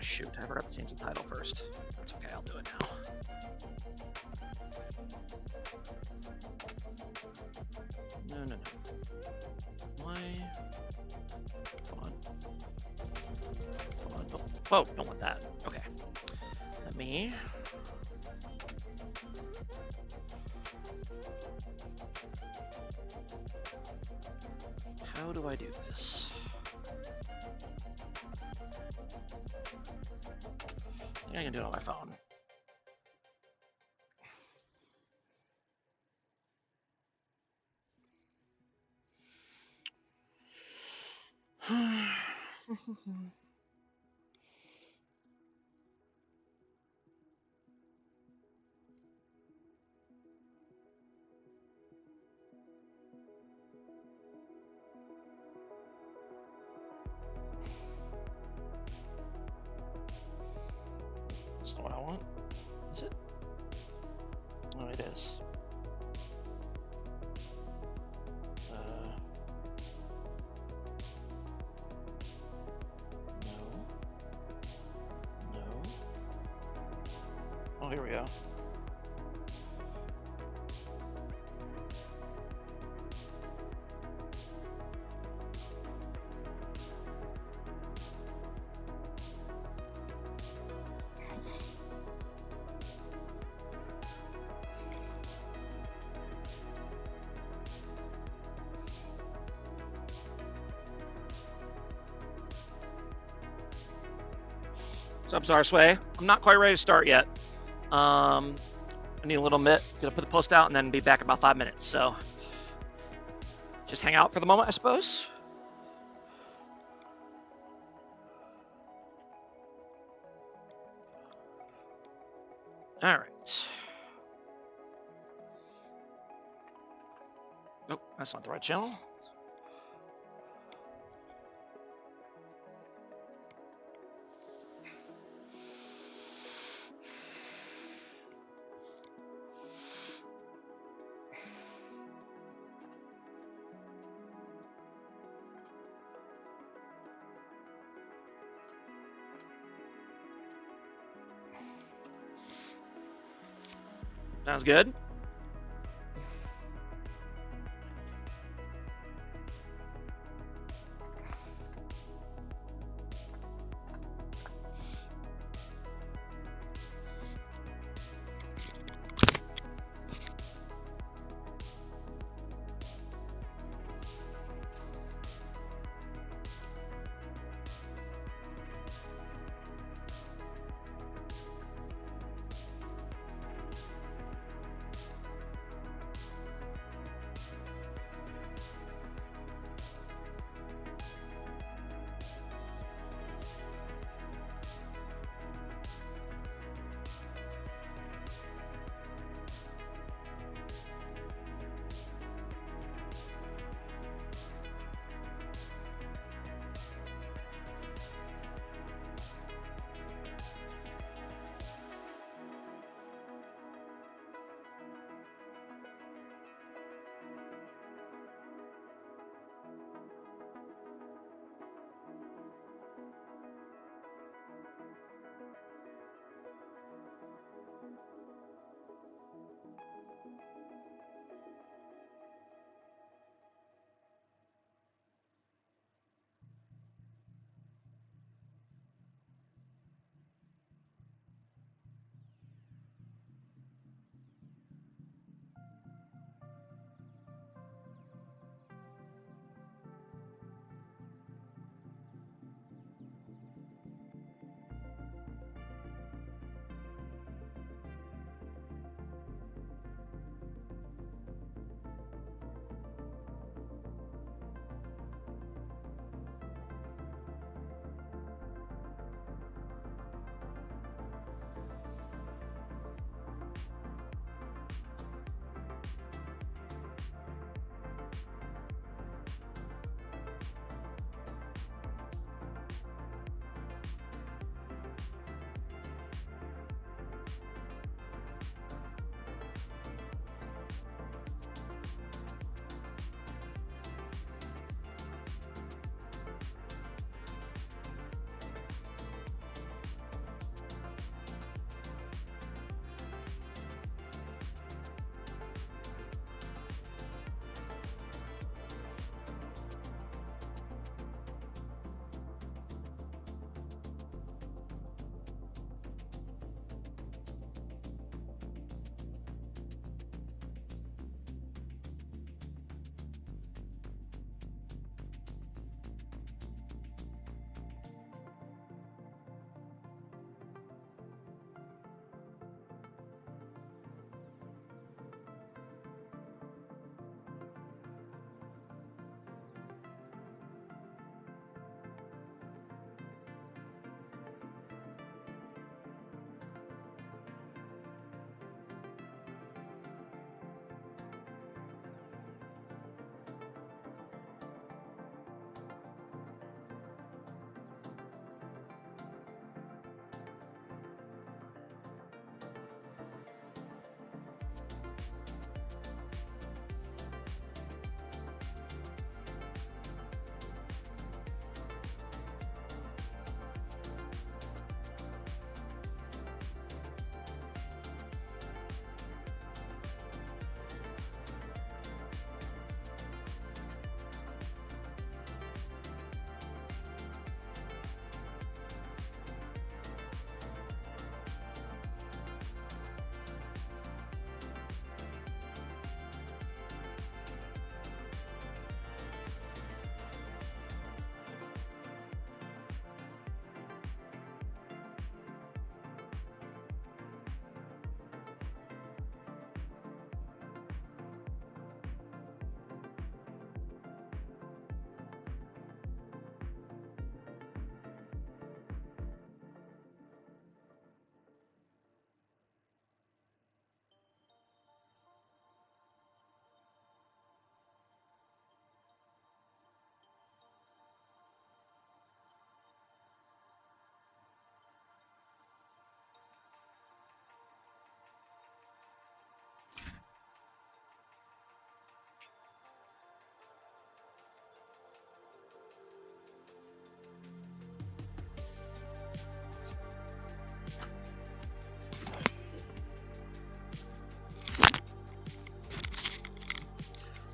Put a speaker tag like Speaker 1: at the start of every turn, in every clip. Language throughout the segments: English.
Speaker 1: shoot, I forgot to change the title first. That's okay, I'll do it now. No. Why? Come on. Whoa, don't want that. Okay. Let me. How do I do this? I think I can do it on my phone. That's not what I want. Is it? Oh, it is. No. Oh, here we go. What's up, Zarsway? I'm not quite ready to start yet. I need a little bit. Gonna put the post out and then be back in about 5 minutes. So just hang out for the moment, I suppose. All right. Nope, that's not the right channel. Sounds good.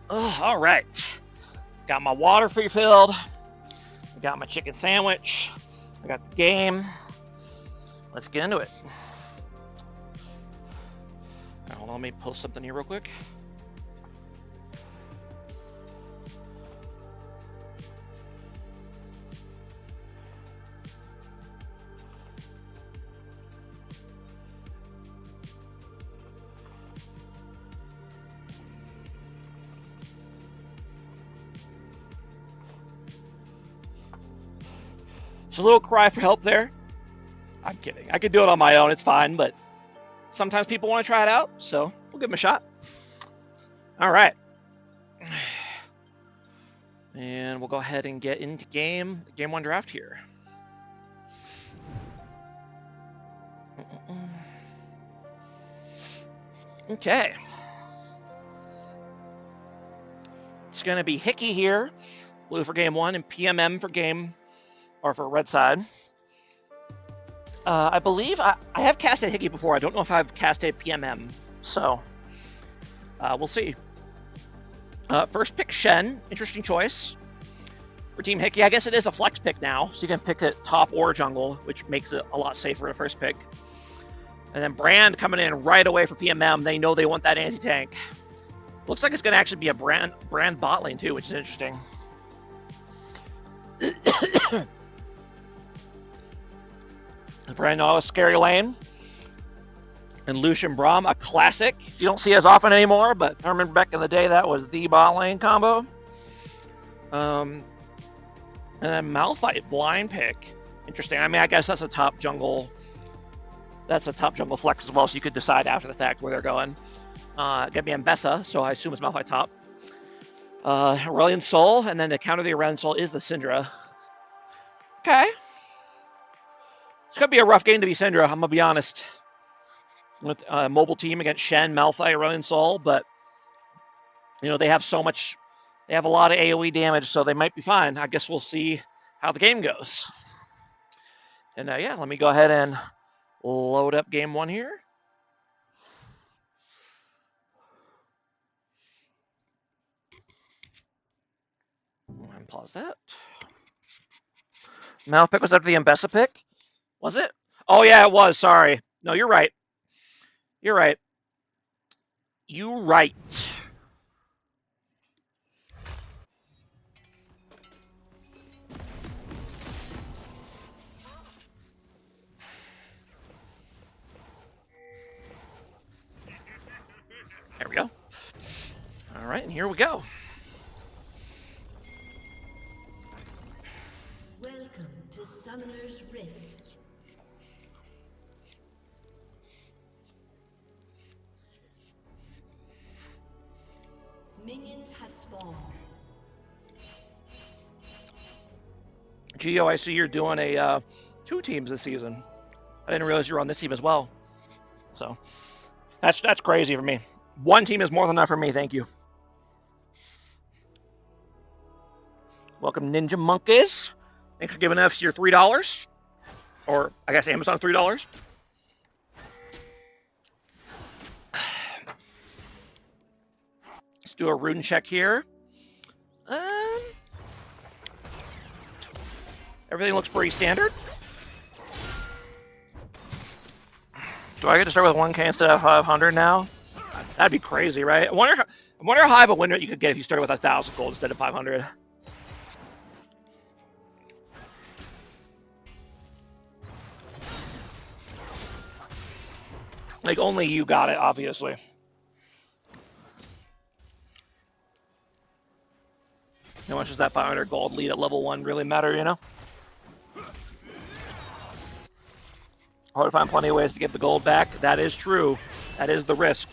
Speaker 1: Oh, all right. Got my water refilled. I got my chicken sandwich. I got the game. Let's get into it. Right, hold on, let me post something here real quick. It's a little cry for help there. I'm kidding. I could do it on my own. It's fine, but sometimes people want to try it out, so we'll give them a shot. All right. And we'll go ahead and get into game one draft here. Okay. It's going to be Hickey here, blue for game one, and PMM for game, or for red side. I believe I have casted Hickey before. I don't know if I've casted PMM, so we'll see. First pick, Shen. Interesting choice for Team Hickey. I guess it is a flex pick now, so you can pick it top or jungle, which makes it a lot safer in the first pick. And then Brand coming in right away for PMM. They know they want that anti-tank. Looks like it's going to actually be a Brand bot lane too, which is interesting. Brand knows scary lane. And Lucian Braum, a classic. You don't see as often anymore, but I remember back in the day that was the bot lane combo. And then Malphite blind pick. Interesting. I mean, I guess that's a top jungle. That's a top jungle flex as well, so you could decide after the fact where they're going. Gonna be Mbessa, so I assume it's Malphite top. Aurelion Sol, and then to counter the Aurelion Sol is the Syndra. Okay. It's gonna be a rough game to be Syndra, I'm gonna be honest. With a mobile team against Shen, Malphite, Aurelion Sol, but you know, they have so much, they have a lot of AoE damage, so they might be fine. I guess we'll see how the game goes. And yeah, let me go ahead and load up game one here. And pause that. Malphite pick was after the Mbessa pick? Was it? Oh yeah, it was. Sorry. No, you're right. You're right. You right. There we go. All right, and here we go.
Speaker 2: Welcome to Summoner's Rift. Minions have spawned.
Speaker 1: Gio, I see you're doing a 2 teams this season. I didn't realize you were on this team as well. So that's crazy for me. 1 team is more than enough for me. Thank you. Welcome, Ninja Monkeys. Thanks for giving us your $3, or I guess Amazon's $3. Let's do a rune check here. Everything looks pretty standard. Do I get to start with 1K instead of 500 now? That'd be crazy, right? I wonder how high of a win rate you could get if you started with 1,000 gold instead of 500. Like, only you got it, obviously. How much does that 500 gold lead at level 1 really matter, you know? Hard to find plenty of ways to get the gold back. That is true. That is the risk.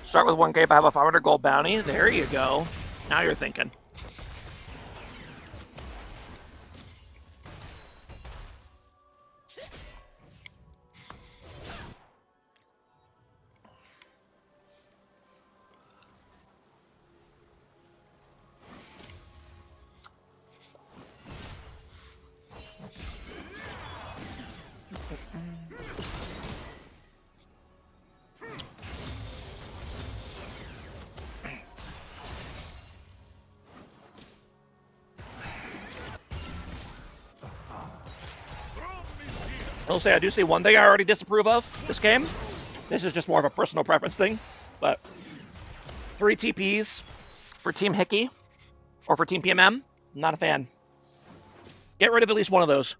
Speaker 1: Start with 1K, but have a 500 gold bounty. There you go. Now you're thinking. I'll say I do see one thing I already disapprove of this game. This is just more of a personal preference thing, but 3 TPs for Team HCKY or for Team PMM, not a fan. Get rid of at least one of those.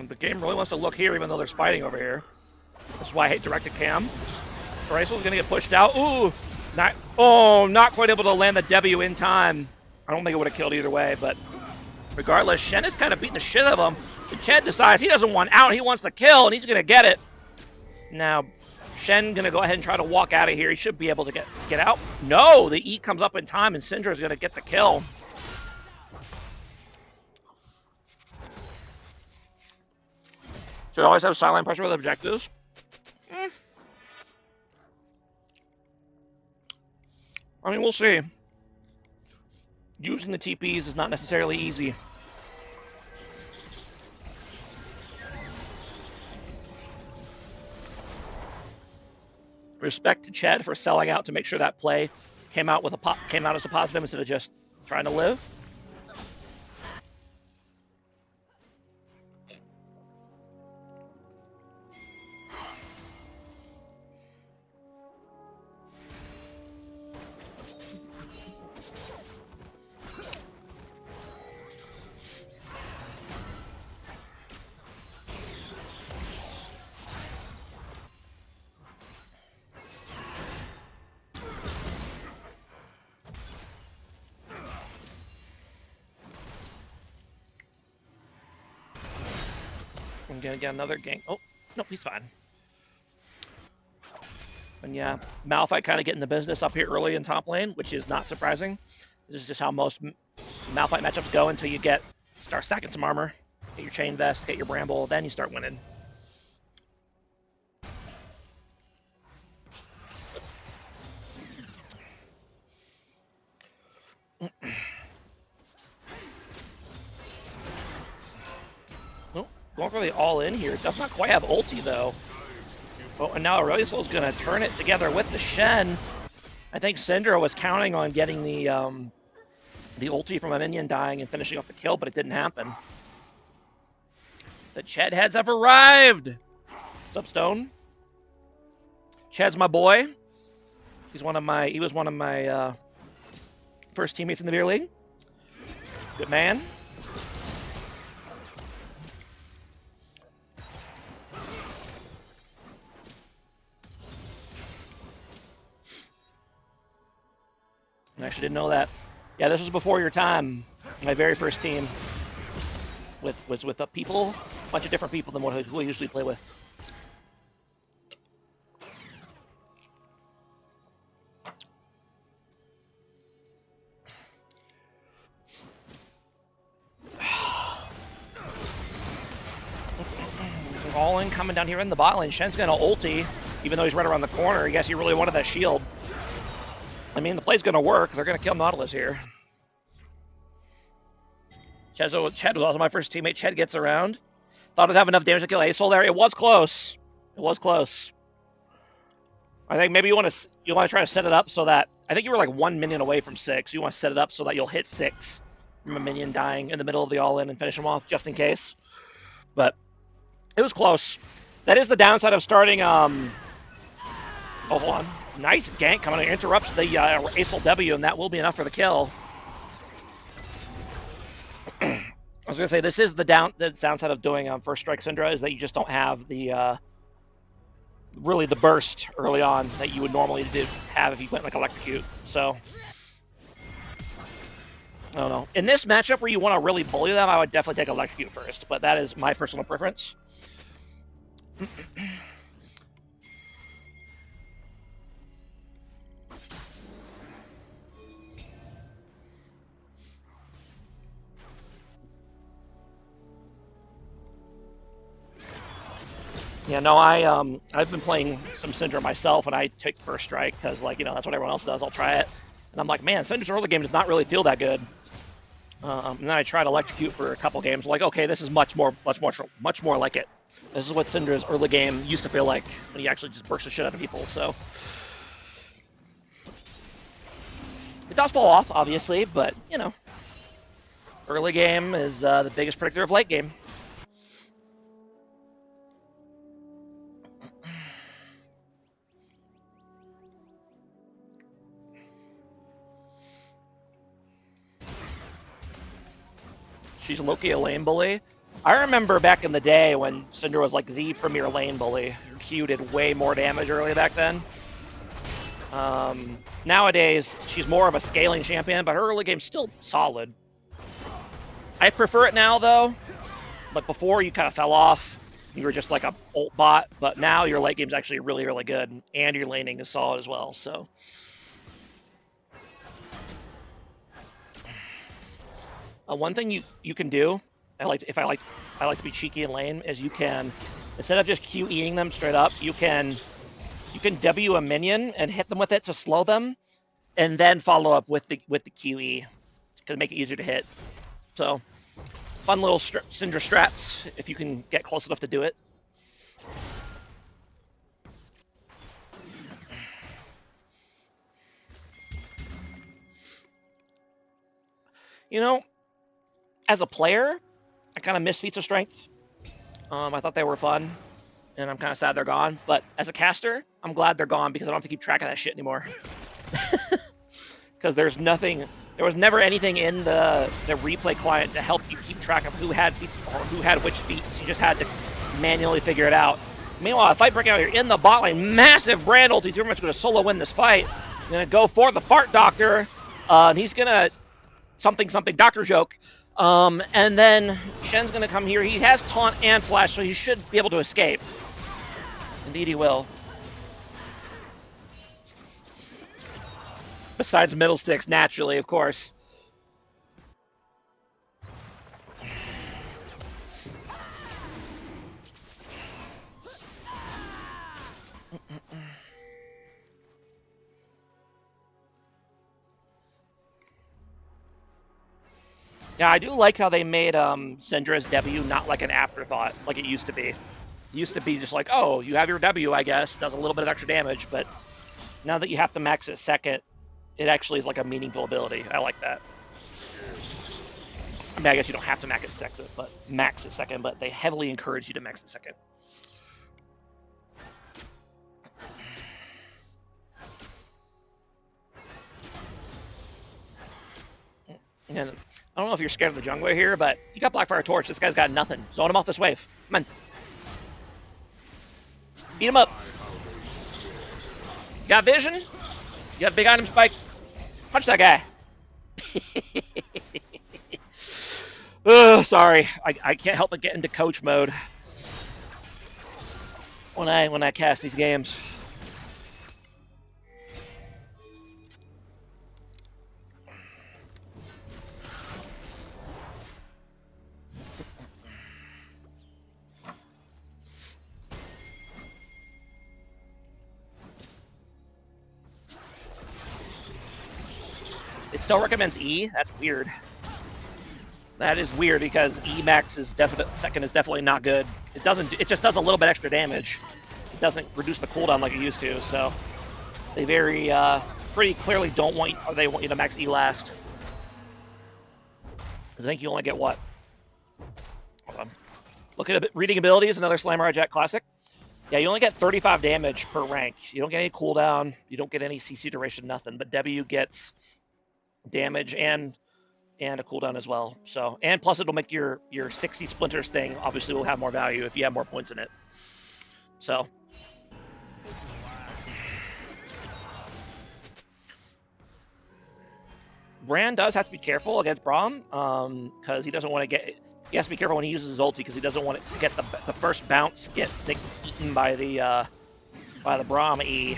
Speaker 1: The game really wants to look here, even though there's fighting over here. That's why I hate directed cam. Raisel's gonna get pushed out. Ooh, not quite able to land the W in time. I don't think it would have killed either way, but regardless, Shen is kind of beating the shit out of him. And Ched decides he doesn't want out, he wants to kill, and he's gonna get it. Now, Shen gonna go ahead and try to walk out of here. He should be able to get out. No, the E comes up in time, and Syndra's gonna get the kill. Should always have sideline pressure with objectives. I mean, we'll see. Using the TPs is not necessarily easy. Respect to Ched for selling out to make sure that play came out as a positive instead of just trying to live. I'm gonna get another gank. Oh, nope, he's fine. And yeah, Malphite kind of getting the business up here early in top lane, which is not surprising. This is just how most Malphite matchups go until you start stacking some armor, get your chain vest, get your bramble, then you start winning. Going for the all-in here. Does not quite have ulti, though. Oh, and now Aurelio's going to turn it together with the Shen. I think Syndra was counting on getting the ulti from a minion dying and finishing off the kill, but it didn't happen. The Ched heads have arrived! What's up, Stone? Ched's my boy. He was one of my first teammates in the beer league. Good man. I actually didn't know that. Yeah, this was before your time. My very first team was with a bunch of different people than who I usually play with. All in coming down here in the bot lane. Shen's gonna ulti, even though he's right around the corner. I guess he really wanted that shield. I mean, the play's going to work. They're going to kill Nautilus here. Ched was also my first teammate. Ched gets around. Thought it'd have enough damage to kill Asol there. It was close. It was close. I think maybe you want to try to set it up so that... I think you were like 1 minion away from 6. You want to set it up so that you'll hit 6 from a minion dying in the middle of the all-in and finish him off, just in case. But it was close. That is the downside of starting... Oh, hold on. Nice gank coming in. Interrupts the Asol W, and that will be enough for the kill. I was going to say, this is the downside of doing First Strike Syndra, is that you just don't have the really the burst early on that you would normally have if you went like Electrocute. So, I don't know. In this matchup where you want to really bully them, I would definitely take Electrocute first, but that is my personal preference. Yeah, no, I've been playing some Syndra myself, and I take first strike because, like, you know, that's what everyone else does. I'll try it, and I'm like, man, Syndra's early game does not really feel that good. And then I tried Electrocute for a couple games. Like, okay, this is much more like it. This is what Syndra's early game used to feel like when he actually just bursts the shit out of people. So it does fall off, obviously, but you know, early game is the biggest predictor of late game. She's Loki a lane bully. I remember back in the day when Syndra was like the premier lane bully. Her Q did way more damage early back then. Nowadays, she's more of a scaling champion, but her early game's still solid. I prefer it now, though. But before, you kind of fell off. You were just like a ult bot, but now your late game's actually really, really good, and your laning is solid as well, so... one thing you can do, I like to be cheeky in lane, is you can, instead of just QEing them straight up, you can W a minion and hit them with it to slow them, and then follow up with the QE to make it easier to hit. So, fun little Syndra strats if you can get close enough to do it. You know, as a player, I kind of miss feats of strength. I thought they were fun, and I'm kind of sad they're gone. But as a caster, I'm glad they're gone because I don't have to keep track of that shit anymore. Because there was never anything in the replay client to help you keep track of who had feats or who had which feats. You just had to manually figure it out. Meanwhile, a fight breaking out here in the bot lane, massive Brand ult. He's pretty much going to solo win this fight. He's going to go for the fart doctor, and he's going to something doctor joke. And then Shen's going to come here. He has taunt and flash, so he should be able to escape. Indeed he will. Besides middle sticks, naturally, of course. Yeah, I do like how they made Syndra's W not like an afterthought, like it used to be. It used to be just like, oh, you have your W, I guess, does a little bit of extra damage, but now that you have to max it second, it actually is like a meaningful ability. I like that. I mean, I guess you don't have to max it second, but they heavily encourage you to max it second. And I don't know if you're scared of the jungler here, but you got Blackfire Torch. This guy's got nothing. Zone him off this wave. Come on. Beat him up. You got vision? You got big item spike? Punch that guy. Sorry. I can't help but get into coach mode when I cast these games. It still recommends E? That's weird. That is weird because E max is second is definitely not good. It just does a little bit extra damage. It doesn't reduce the cooldown like it used to, so they pretty clearly they want you to max E last. I think you only get what? Hold on. Look at reading abilities, another Slammer Jack Classic. Yeah, you only get 35 damage per rank. You don't get any cooldown, you don't get any CC duration, nothing, but W gets damage and a cooldown as well. So, and plus it'll make your 60 splinters thing obviously will have more value if you have more points in it. So Brand does have to be careful against Braum, because he doesn't want to get. He has to be careful when he uses his ulti because he doesn't want to get the first bounce gets eaten by the Braum E.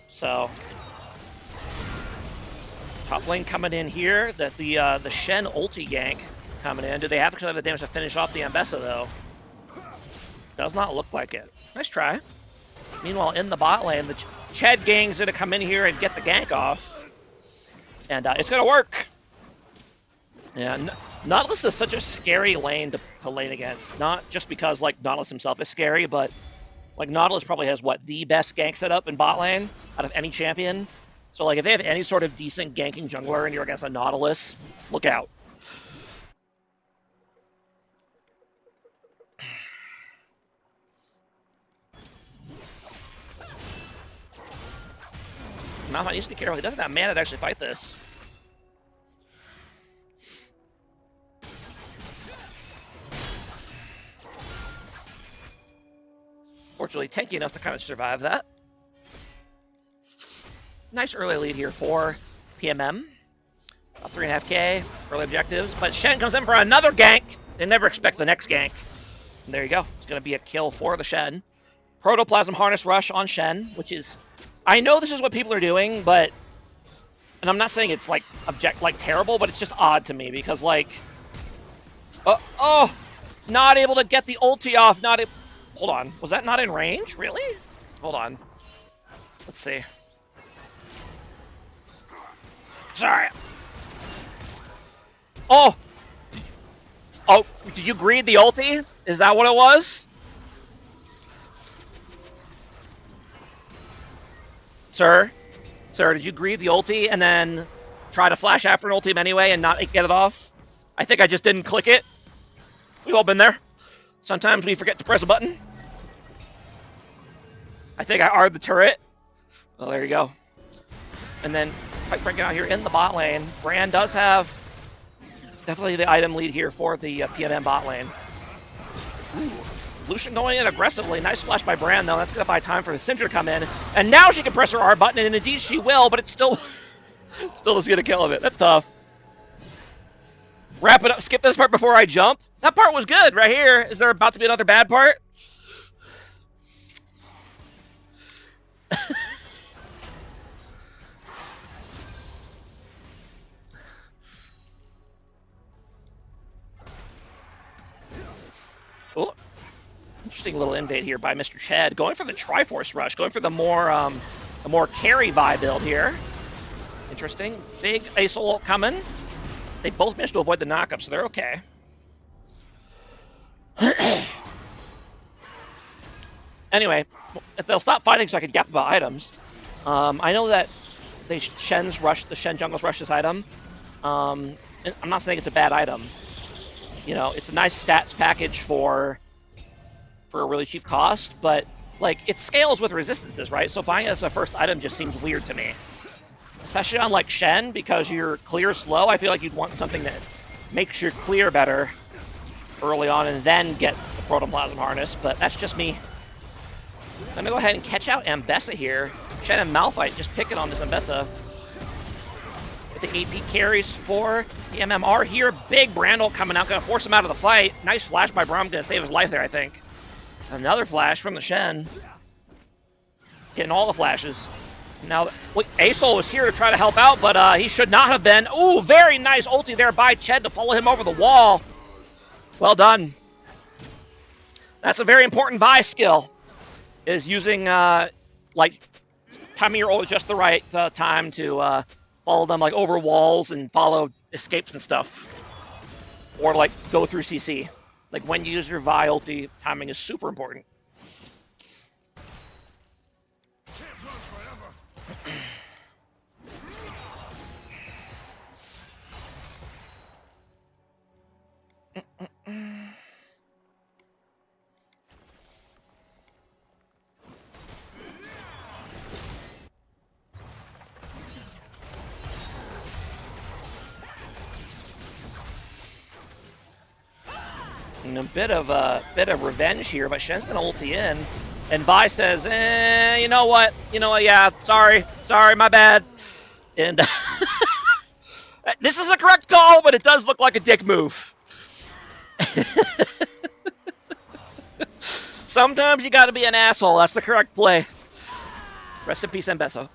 Speaker 1: So. Top lane coming in here. The Shen ulti gank coming in. Do they have the damage to finish off the Ambessa though? Does not look like it. Nice try. Meanwhile, in the bot lane, the Ched gang's gonna come in here and get the gank off. And it's gonna work. Yeah, Nautilus is such a scary lane to lane against. Not just because, like, Nautilus himself is scary, but, like, Nautilus probably has, what, the best gank setup in bot lane out of any champion. So, like, if they have any sort of decent ganking jungler and you're against a Nautilus, look out. Malphite needs to be careful. He doesn't have mana to actually fight this. Fortunately, tanky enough to kind of survive that. Nice early lead here for PMM. About 3.5k early objectives, but Shen comes in for another gank. They never expect the next gank. And there you go. It's going to be a kill for the Shen. Protoplasm Harness Rush on Shen, which is... I know this is what people are doing, but... And I'm not saying it's, like, terrible, but it's just odd to me, because, like... oh! Not able to get the ulti off, Hold on. Was that not in range? Really? Hold on. Let's see. Sorry. Oh! Oh, did you greed the ulti? Is that what it was? Sir? Sir, did you greed the ulti and then try to flash after an ulti anyway and not get it off? I think I just didn't click it. We've all been there. Sometimes we forget to press a button. I think I R'd the turret. Oh, there you go. And then Pipe breaking out here in the bot lane. Brand does have definitely the item lead here for the PMM bot lane. Ooh. Lucian going in aggressively. Nice flash by Brand, though. That's going to buy time for the Syndra to come in. And now she can press her R button, and indeed she will, but it's still still is going to kill him. That's tough. Wrap it up. Skip this part before I jump. That part was good right here. Is there about to be another bad part? Oh, interesting little invade here by Mr. Ched. Going for the Triforce Rush. Going for the more carry vibe build here. Interesting. Big Ace ult coming. They both managed to avoid the knockup, so they're okay. Anyway, if they'll stop fighting so I could gap about items. I know that the Shen jungles rush this item. I'm not saying it's a bad item. You know, it's a nice stats package for a really cheap cost, but like it scales with resistances, right? So buying it as a first item just seems weird to me. Especially on like Shen, because your clear slow, I feel like you'd want something that makes your clear better early on and then get the Protoplasm Harness, but that's just me. I'm gonna go ahead and catch out Ambessa here. Shen and Malphite just picking on this Ambessa. With the AP carries for the MMR here. Big Brandle coming out, gonna force him out of the fight. Nice flash by Braum, gonna save his life there, I think. Another flash from the Shen. Getting all the flashes. Now, Asol was here to try to help out, but he should not have been. Ooh, very nice ulti there by Ched to follow him over the wall. Well done. That's a very important buy skill, is using, like, timing your ult at just the right time to follow them, like, over walls and follow escapes and stuff. Or, like, go through CC. Like, when you use your Vi ulti, timing is super important. And a bit of revenge here, but Shen's gonna ulti in, and Vi says, you know what, yeah, sorry, my bad. And this is the correct call, but it does look like a dick move. Sometimes you gotta be an asshole. That's the correct play. Rest in peace, Ambessa.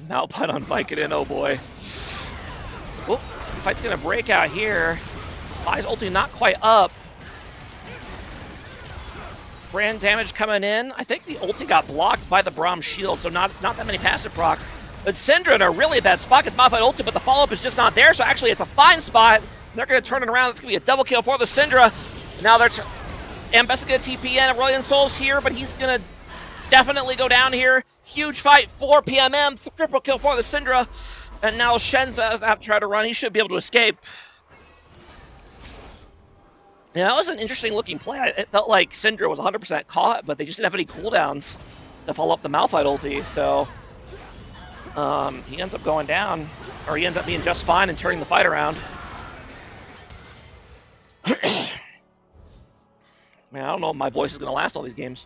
Speaker 1: Malphite on Vicodin, oh boy. Oh, fight's gonna break out here. Vi's ulti not quite up. Brand damage coming in. I think the ulti got blocked by the Braum shield, so not that many passive procs. But Syndra in a really bad spot gets modified ulti, but the follow-up is just not there, so actually it's a fine spot. They're going to turn it around. It's going to be a double kill for the Syndra. Now they're Ambessa going to TP in. Aurelion Sol's here, but he's going to definitely go down here. Huge fight for PMM. Triple kill for the Syndra. And now Shen's have to try to run. He should be able to escape. Yeah, that was an interesting looking play. It felt like Syndra was 100% caught, but they just didn't have any cooldowns to follow up the Malphite ulti, so he ends up going down, or he ends up being just fine and turning the fight around. Man, I don't know if my voice is going to last all these games.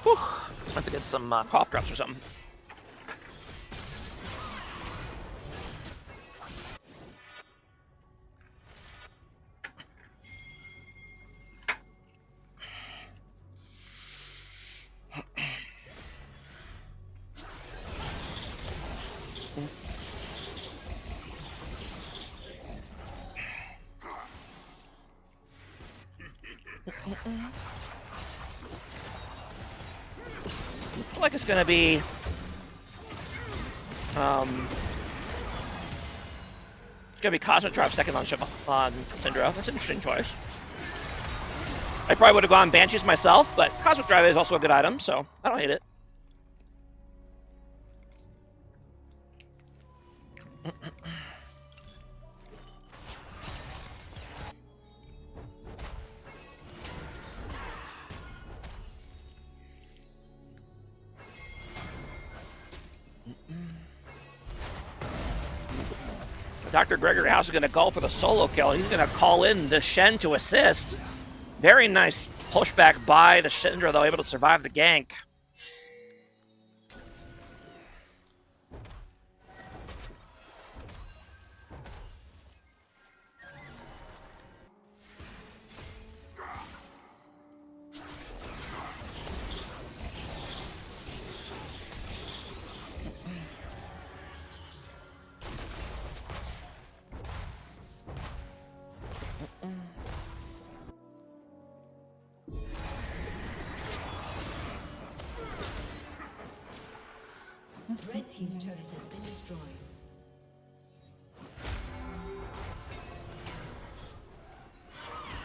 Speaker 1: Whew. I have to get some cough drops or something. Looks like it's gonna be it's gonna be Cosmic Drive second on Syndra. That's an interesting choice. I probably would have gone Banshees myself, but Cosmic Drive is also a good item, so I don't hate it. Dr. Gregory House is going to go for the solo kill. He's going to call in the Shen to assist. Very nice pushback by the Syndra, though, able to survive the gank.
Speaker 2: Red team's turret has been destroyed.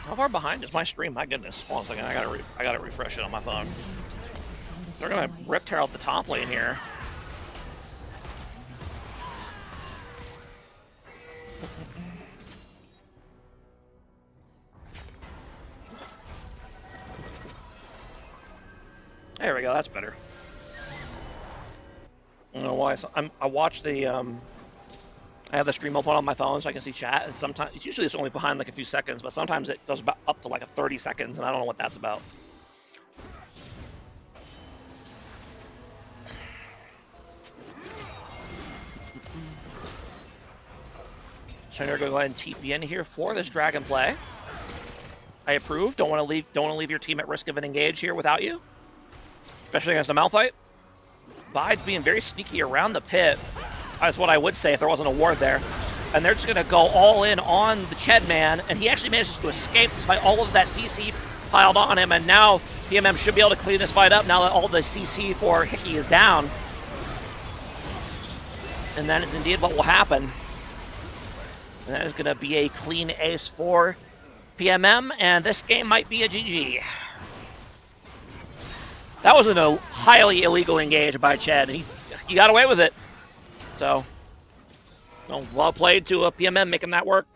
Speaker 1: How far behind is my stream? My goodness. Hold on a second. I gotta refresh it on my phone. They're gonna rip tear out the top lane here. There we go. That's better. I don't know why. I watch the I have the stream open on my phone so I can see chat, and sometimes it's only behind like a few seconds, but sometimes it goes up to like 30 seconds, and I don't know what that's about. So I'm gonna go ahead and TP in here for this dragon play. I approve. Don't want to leave your team at risk of an engage here without you, especially against a Malphite. Vi's being very sneaky around the pit. That's what I would say if there wasn't a ward there. And they're just going to go all in on the Ched man, and he actually manages to escape despite all of that CC piled on him, and now PMM should be able to clean this fight up now that all the CC for Hickey is down. And that is indeed what will happen. And that is going to be a clean ace for PMM, and this game might be a GG. That was a highly illegal engage by Ched. He got away with it. So, well played to a PMM making that work.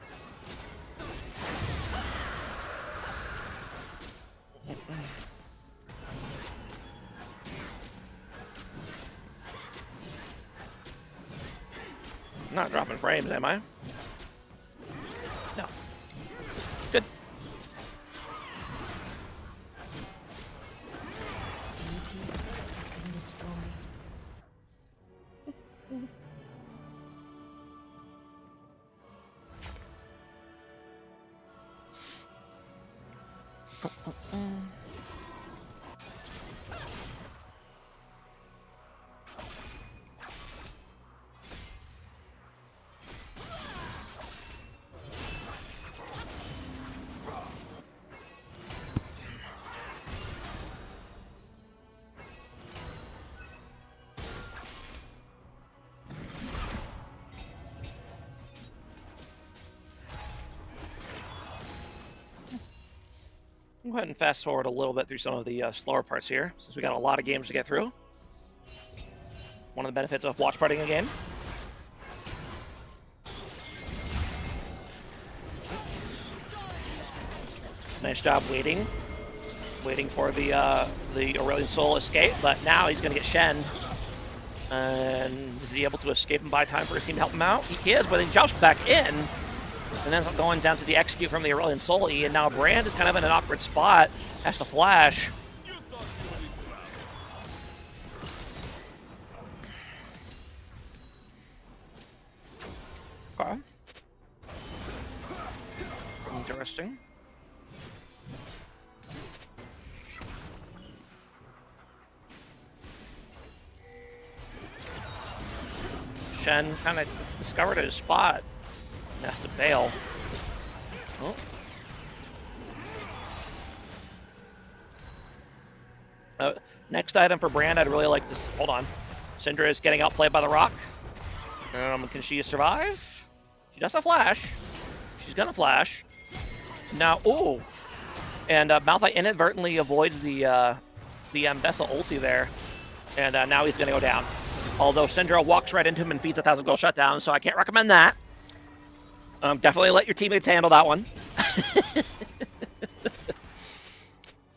Speaker 1: I'm not dropping frames, am I? No. Good. Go ahead and fast forward a little bit through some of the slower parts here, since we got a lot of games to get through. One of the benefits of watch partying a game. Nice job waiting for the Aurelion Soul escape, but now he's going to get Shen. And is he able to escape and buy time for his team to help him out? He is, but he jumps back in, and ends up going down to the execute from the Aurelion Soul. And now Brand is kind of in an awkward spot, has to flash. Okay. Interesting. Shen kind of discovered his spot and has to bail. Oh. Next item for Brand, I'd really like to... Hold on. Syndra is getting outplayed by the Rock. Can she survive? She does have flash. She's gonna flash. Now, ooh. And Malphite inadvertently avoids the Ambessa ulti there. And now he's gonna go down. Although Syndra walks right into him and feeds a 1,000 gold shutdown, so I can't recommend that. Definitely let your teammates handle that one.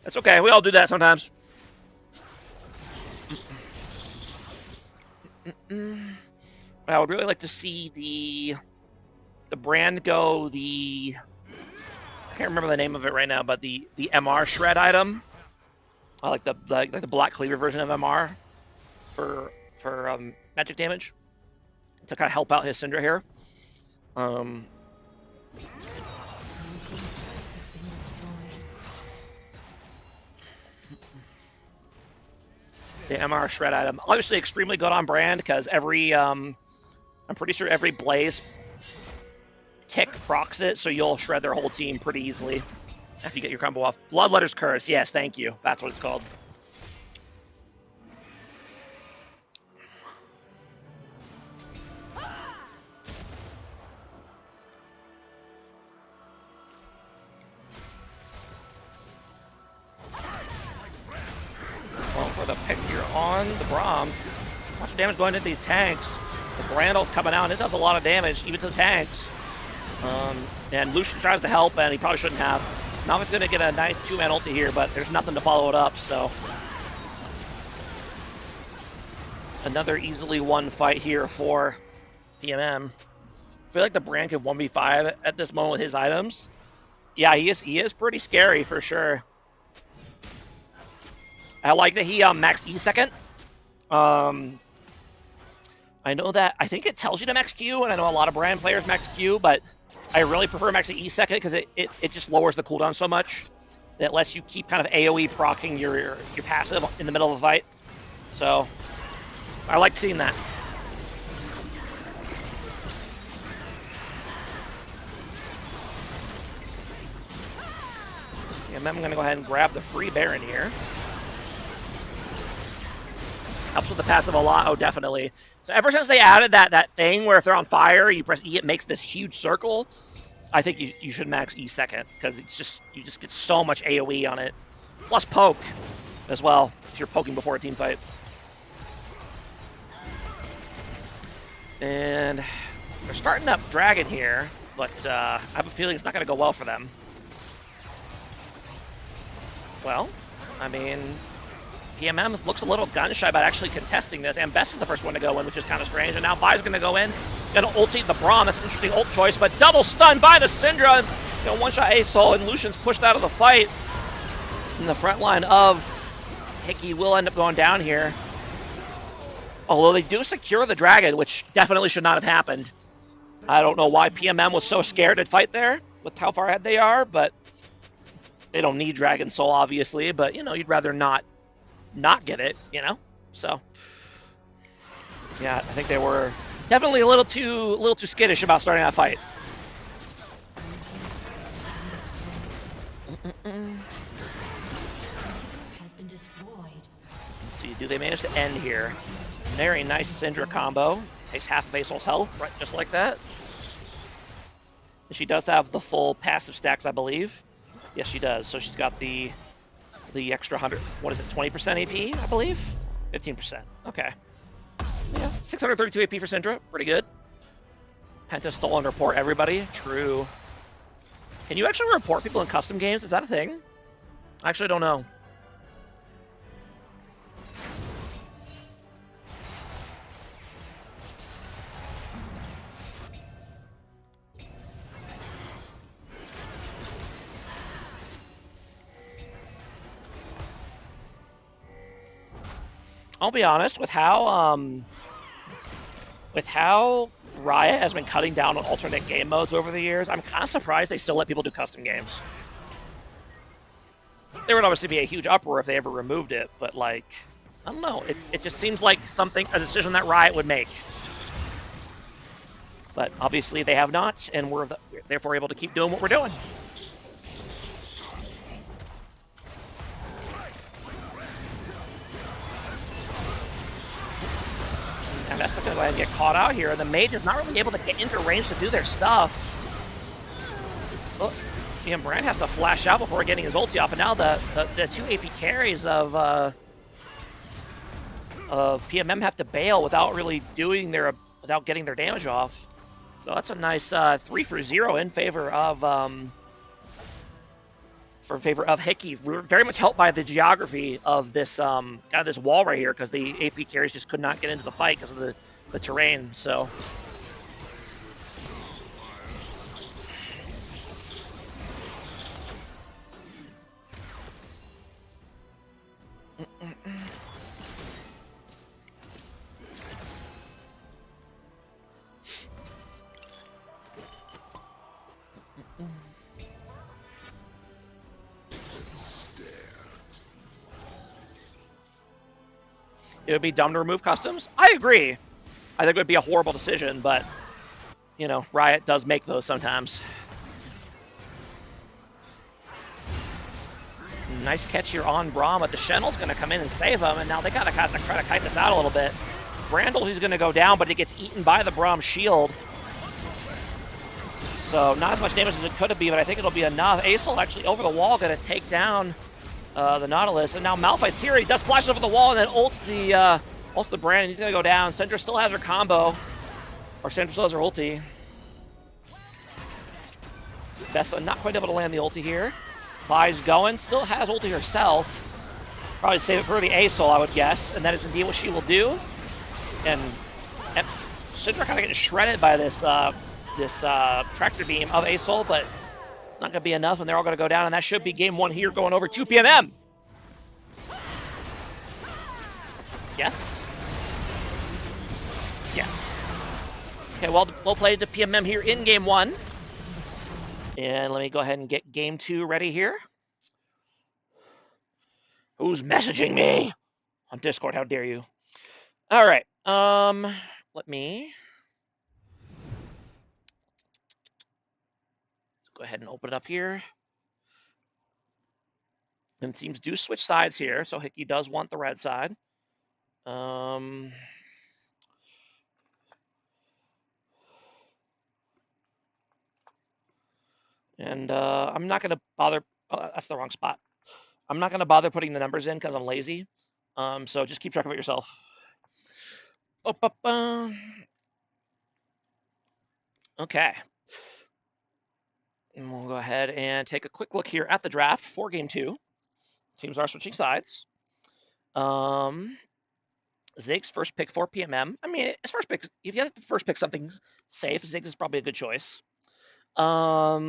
Speaker 1: That's okay, we all do that sometimes. I would really like to see the Brand go the... I can't remember the name of it right now, but the MR shred item. I like the Black Cleaver version of MR for magic damage to kind of help out his Syndra here. The MR shred item, obviously extremely good on Brand because every I'm pretty sure every Blaze tick procs it, so you'll shred their whole team pretty easily after you get your combo off. Bloodletter's Curse, yes, thank you. That's what it's called. Well, for the pick here on the Braum, much damage going into these tanks. The Brandle's coming out, and it does a lot of damage, even to the tanks. And Lucian tries to help, and he probably shouldn't have. Malphite's going to get a nice 2-man ulti here, but there's nothing to follow it up, so... Another easily won fight here for PMM. I feel like the Brand could 1v5 at this moment with his items. Yeah, he is pretty scary, for sure. I like that he maxed E second. I know that, I think it tells you to max Q, and I know a lot of Brand players max Q, but I really prefer maxing E second because it just lowers the cooldown so much. It lets you keep kind of AoE proccing your passive in the middle of a fight. So, I like seeing that. And then I'm going to go ahead and grab the free Baron here. Helps with the passive a lot. Oh, definitely. So ever since they added that thing where if they're on fire, you press E, it makes this huge circle. I think you should max E second because you just get so much AoE on it. Plus poke as well if you're poking before a team fight. And they're starting up Dragon here, but I have a feeling it's not going to go well for them. Well, I mean, PMM looks a little gun-shy about actually contesting this. Ambessa is the first one to go in, which is kind of strange. And now Vi's going to go in. Going to ulti the Braum. That's an interesting ult choice, but double stun by the Syndra. One-shot A-Soul, and Lucian's pushed out of the fight. And the front line of Hickey will end up going down here. Although they do secure the Dragon, which definitely should not have happened. I don't know why PMM was so scared to fight there with how far ahead they are, but they don't need Dragon Soul, obviously. But, you'd rather not get it, So, yeah, I think they were definitely a little too skittish about starting that fight.
Speaker 2: Has been destroyed.
Speaker 1: Let's see, do they manage to end here? Very nice Syndra combo. Takes half of A-Soul's health, right, just like that. And she does have the full passive stacks, I believe. Yes, she does. So she's got the extra 100. What is it? 20% AP, I believe. 15%. Okay. Yeah, 632 AP for Syndra. Pretty good. Penta stolen report everybody. True. Can you actually report people in custom games? Is that a thing? I actually don't know. I'll be honest with how Riot has been cutting down on alternate game modes over the years. I'm kind of surprised they still let people do custom games. There would obviously be a huge uproar if they ever removed it, but like, I don't know. It just seems like a decision that Riot would make. But obviously they have not, and we're therefore able to keep doing what we're doing. And that's going to go ahead and get caught out here. The mage is not really able to get into range to do their stuff. Well, Brand has to flash out before getting his ulti off, and now the 2 AP carries of PMM have to bail without really without getting their damage off. So that's a nice 3 for 0 in favor of HCKY. We're very much helped by the geography of this kind of this wall right here, because the AP carries just could not get into the fight because of the terrain. So. It would be dumb to remove customs. I agree. I think it would be a horrible decision, but, you know, Riot does make those sometimes. Nice catch here on Braum, but the Shenel's going to come in and save him, and now they got to try to kite this out a little bit. Brandel, he's going to go down, but he gets eaten by the Braum shield. So not as much damage as it could have been, but I think it'll be enough. Acel actually over the wall going to take down the Nautilus, and now Malphite's here. He does flash over the wall and then ults the Brand, and he's going to go down. Syndra still has her combo, or Syndra still has her ulti. Vesa not quite able to land the ulti here. Vi's going, still has ulti herself. Probably save it for the Acel, I would guess, and that is indeed what she will do. And Syndra kind of getting shredded by this tractor beam of Acel, but it's not going to be enough, and they're all going to go down, and that should be game 1 here, going over to PMM. Yes? Yes. Okay, well played to PMM here in game 1. And let me go ahead and get game 2 ready here. Who's messaging me on Discord? How dare you? All right. Let me go ahead and open it up here. And teams do switch sides here, so HCKY does want the red side. And I'm not going to bother. Oh, that's the wrong spot. I'm not going to bother putting the numbers in because I'm lazy. So just keep track of it yourself. Okay. And we'll go ahead and take a quick look here at the draft for game 2. Teams are switching sides. Ziggs first pick for PMM. I mean, his first pick, if you have to first pick something safe, Ziggs is probably a good choice. Now,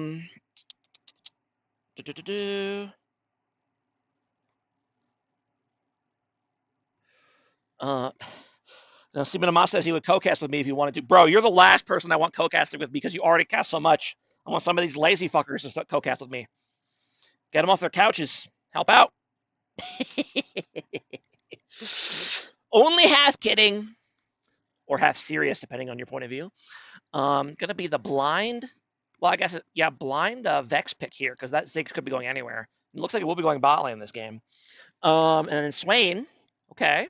Speaker 1: Steven Amos says he would co-cast with me if you wanted to. Bro, you're the last person I want co-casting with because you already cast so much. I want some of these lazy fuckers to start co-cast with me. Get them off their couches. Help out. Only half kidding. Or half serious, depending on your point of view. Gonna be the blind. Well, I guess, yeah, blind Vex pick here, because that Ziggs could be going anywhere. It looks like it will be going bot lane in this game. And then Swain. Okay.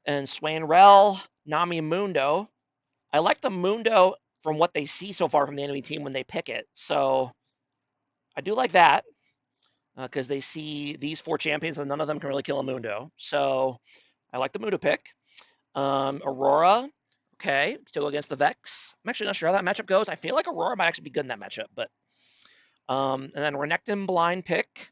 Speaker 1: And Swain, Rel, Nami, Mundo. I like the Mundo from what they see so far from the enemy team when they pick it. So I do like that because they see these 4 champions and none of them can really kill a Mundo. So I like the Mundo pick. Aurora, okay, still against the Vex. I'm actually not sure how that matchup goes. I feel like Aurora might actually be good in that matchup, but and then Renekton blind pick,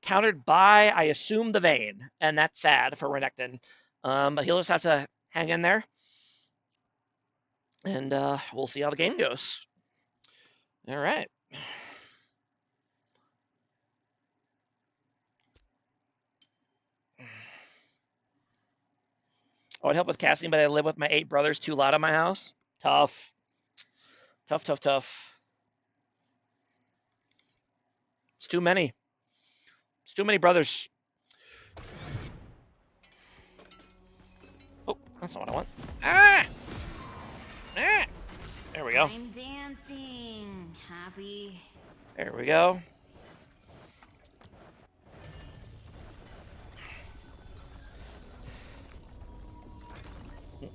Speaker 1: countered by, I assume, the Vayne, and that's sad for Renekton. But he'll just have to hang in there, and we'll see how the game goes. All right. I would help with casting, but I live with my 8 brothers too loud in my house. Tough. Tough, tough, tough. It's too many. It's too many brothers. Oh, that's not what I want. Ah! Ah! There we go.
Speaker 3: I'm dancing, happy.
Speaker 1: There we go.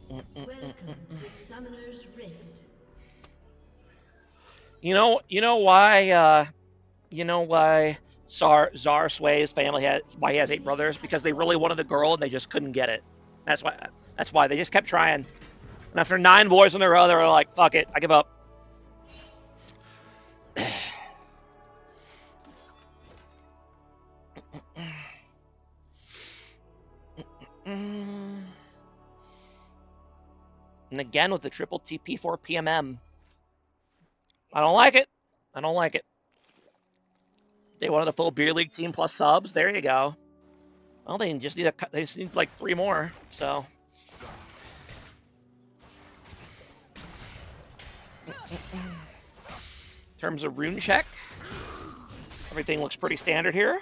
Speaker 2: Welcome to Summoner's Rift.
Speaker 1: You know why Czar Sway's family why he has 8 brothers? Because they really wanted a girl and they just couldn't get it. That's why they just kept trying. And after 9 boys in a row, they were like, "Fuck it, I give up." And again with the triple TP for PMM. I don't like it. I don't like it. They wanted a full beer league team plus subs. There you go. Well, they just need like 3 more. So. In terms of rune check, everything looks pretty standard here.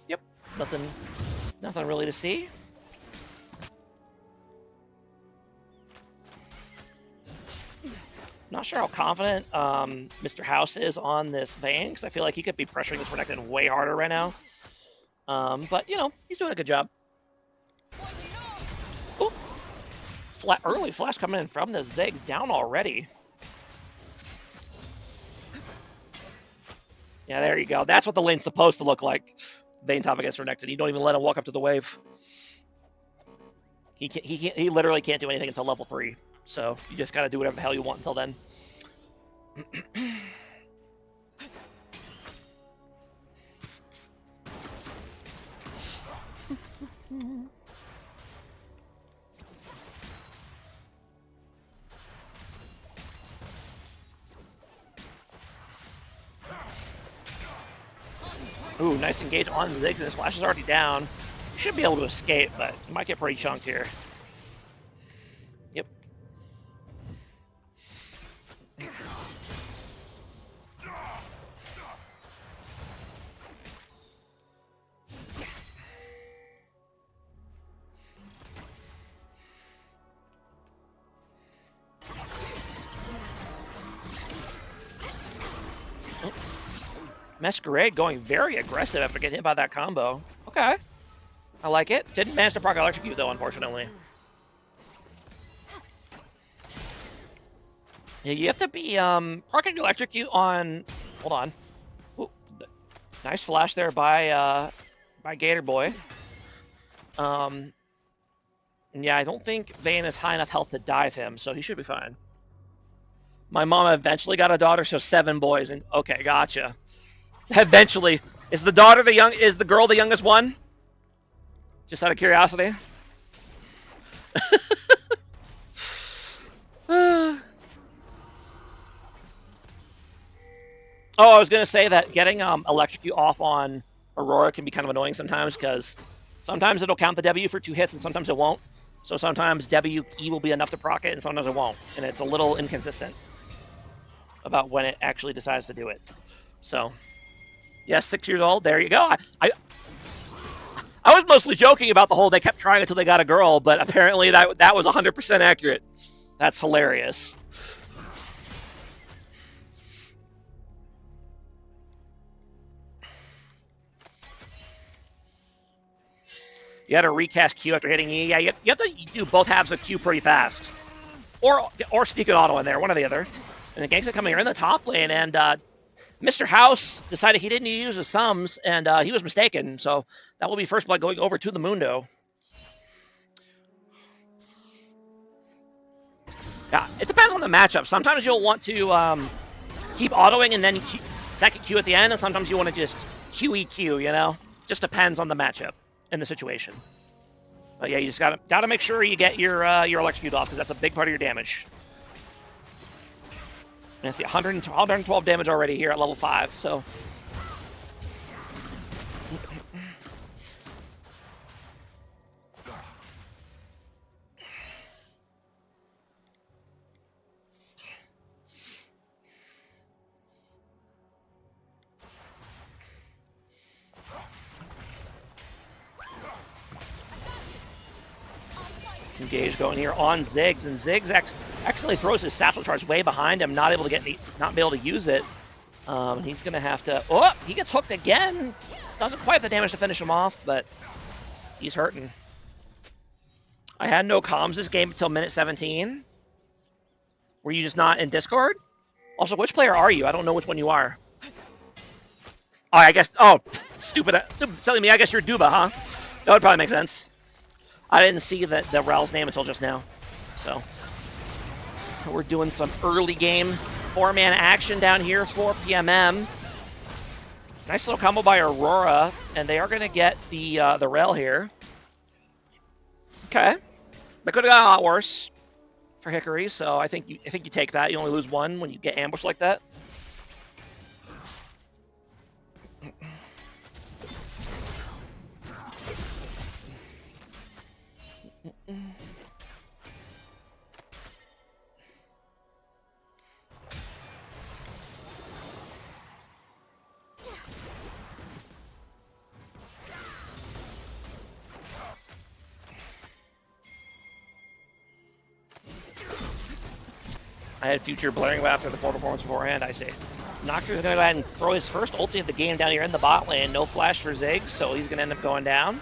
Speaker 1: Yep, nothing really to see. Not sure how confident Mr. House is on this Vayne, because I feel like he could be pressuring this Renekton way harder right now. But, you know, he's doing a good job. Ooh. Early flash coming in from the Ziggs, down already. Yeah, there you go. That's what the lane's supposed to look like. Vayne top against Renekton. You don't even let him walk up to the wave. He literally can't do anything until level 3. So you just gotta do whatever the hell you want until then. Ooh, nice engage on the Ziggs. His flash is already down. You should be able to escape, but you might get pretty chunked here. Yep. Masquerade going very aggressive after getting hit by that combo. Okay. I like it. Didn't manage to proc electrocute though, unfortunately. Yeah, you have to be proccing electrocute on. Hold on. Ooh, nice flash there by Gator Boy. And yeah, I don't think Vayne has high enough health to dive him, so he should be fine. My mom eventually got a daughter, so 7 boys. And okay, gotcha. Eventually, is the girl the youngest one? Just out of curiosity. Oh, I was gonna say that getting electrocute off on Aurora can be kind of annoying sometimes, because sometimes it'll count the W for 2 hits and sometimes it won't. So sometimes WE will be enough to proc it and sometimes it won't, and it's a little inconsistent about when it actually decides to do it. So. Yes, 6 years old. There you go. I was mostly joking about the whole they kept trying until they got a girl, but apparently that was 100% accurate. That's hilarious. You had to recast Q after hitting E. Yeah, you have to do both halves of Q pretty fast, or sneak an auto in there, one or the other. And the Gangsta coming here in the top lane, and Mr. House decided he didn't use his sums, and he was mistaken. So that will be first blood going over to the Mundo. Yeah, it depends on the matchup. Sometimes you'll want to keep autoing and then second Q at the end, and sometimes you want to just QEQ, you know? Just depends on the matchup and the situation. But yeah, you just gotta make sure you get your electrocute off, because that's a big part of your damage. And I see 112 damage already here at level 5, so... Engage going here on Ziggs, and Ziggs actually throws his satchel charge way behind him, not able to use it. He's gonna have to. Oh, he gets hooked again. Doesn't quite have the damage to finish him off, but he's hurting. I had no comms this game until minute 17. Were you just not in Discord? Also, which player are you? I don't know which one you are. Oh, I guess. Oh, stupid silly me. I guess you're Duba, huh? That would probably make sense. I didn't see the Rel's name until just now. So we're doing some early game 4-man action down here for PMM. Nice little combo by Aurora, and they are going to get the Rel here. Okay, that could have got a lot worse for Hickory. So I think you take that. You only lose one when you get ambushed like that. I had Future blaring away after the poor performance beforehand, I see. Nocturne's going to go ahead and throw his first ulti of the game down here in the bot lane. No flash for Ziggs, so he's going to end up going down.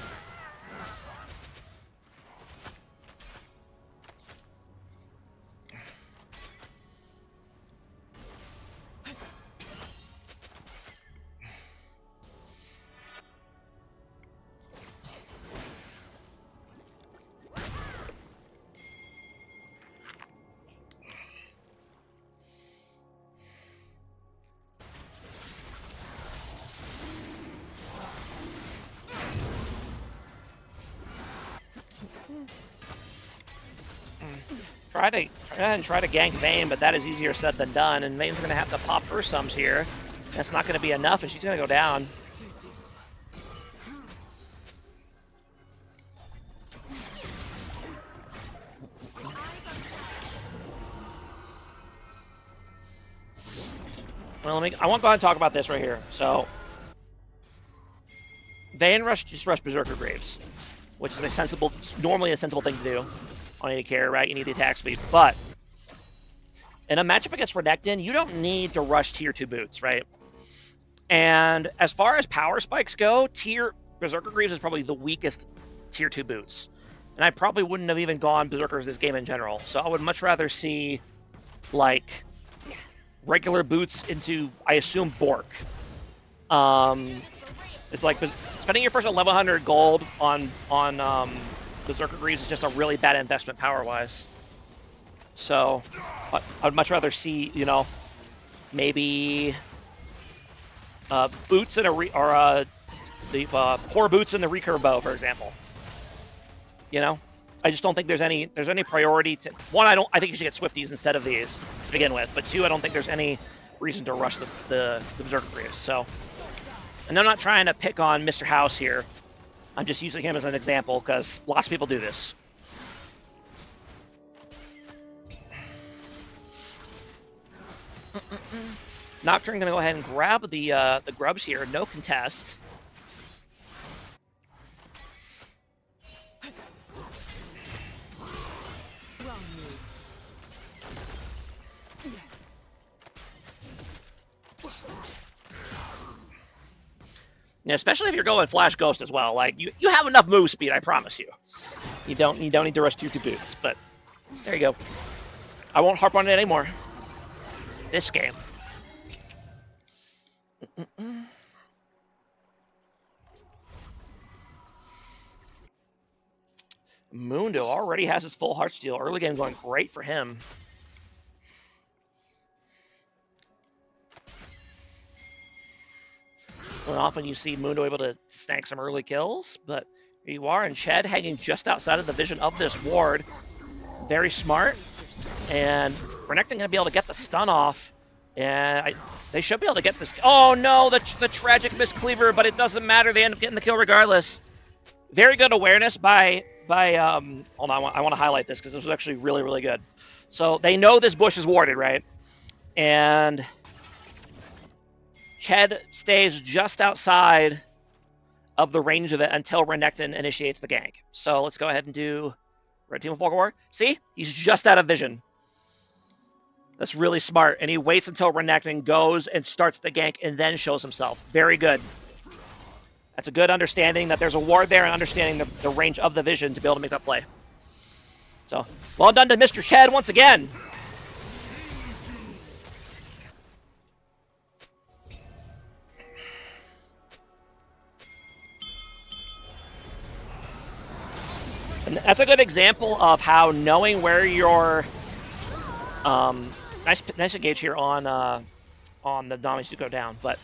Speaker 1: Try to gank Vayne, but that is easier said than done, and Vayne's going to have to pop her sums here. That's not going to be enough, and she's going to go down. Well, I want to go ahead and talk about this right here. So, Vayne just rush Berserker Graves, which is normally a sensible thing to do on any carry, right? You need the attack speed, but in a matchup against Renekton, you don't need to rush tier 2 boots, right? And as far as power spikes go, Berserker Greaves is probably the weakest tier 2 boots. And I probably wouldn't have even gone Berserkers this game in general. So I would much rather see, like, regular boots into, I assume, Bork. It's like spending your first 1100 gold on Berserker Greaves is just a really bad investment power-wise. So I would much rather see, you know, maybe boots in the poor boots in the recurve bow, for example. You know, I just don't think there's any priority to one. I think you should get Swifties instead of these to begin with. But two, I don't think there's any reason to rush the Berserker Greaves. So, and I'm not trying to pick on Mr. House here. I'm just using him as an example because lots of people do this. Nocturne gonna go ahead and grab the grubs here. No contest. Yeah, especially if you're going Flash Ghost as well. Like you have enough move speed, I promise you. You don't need to rush tier 2 boots, but there you go. I won't harp on it anymore. This game. Mundo already has his full Heartsteel. Early game going great for him. And often you see Mundo able to snag some early kills, but here you are, and Ched hanging just outside of the vision of this ward. Very smart, and Renekton going to be able to get the stun off, and they should be able to get this. Oh no, the tragic miscleaver, but it doesn't matter. They end up getting the kill regardless. Very good awareness by hold on, I want to highlight this because this was actually really, really good. So they know this bush is warded, right? And Ched stays just outside of the range of it until Renekton initiates the gank. So let's go ahead and do Red Team of War. See? He's just out of vision. That's really smart. And he waits until Renekton goes and starts the gank and then shows himself. Very good. That's a good understanding that there's a ward there and understanding the range of the vision to be able to make that play. So, well done to Mr. Ched once again. And that's a good example of how knowing where your nice engage here on the Nami's to go down, but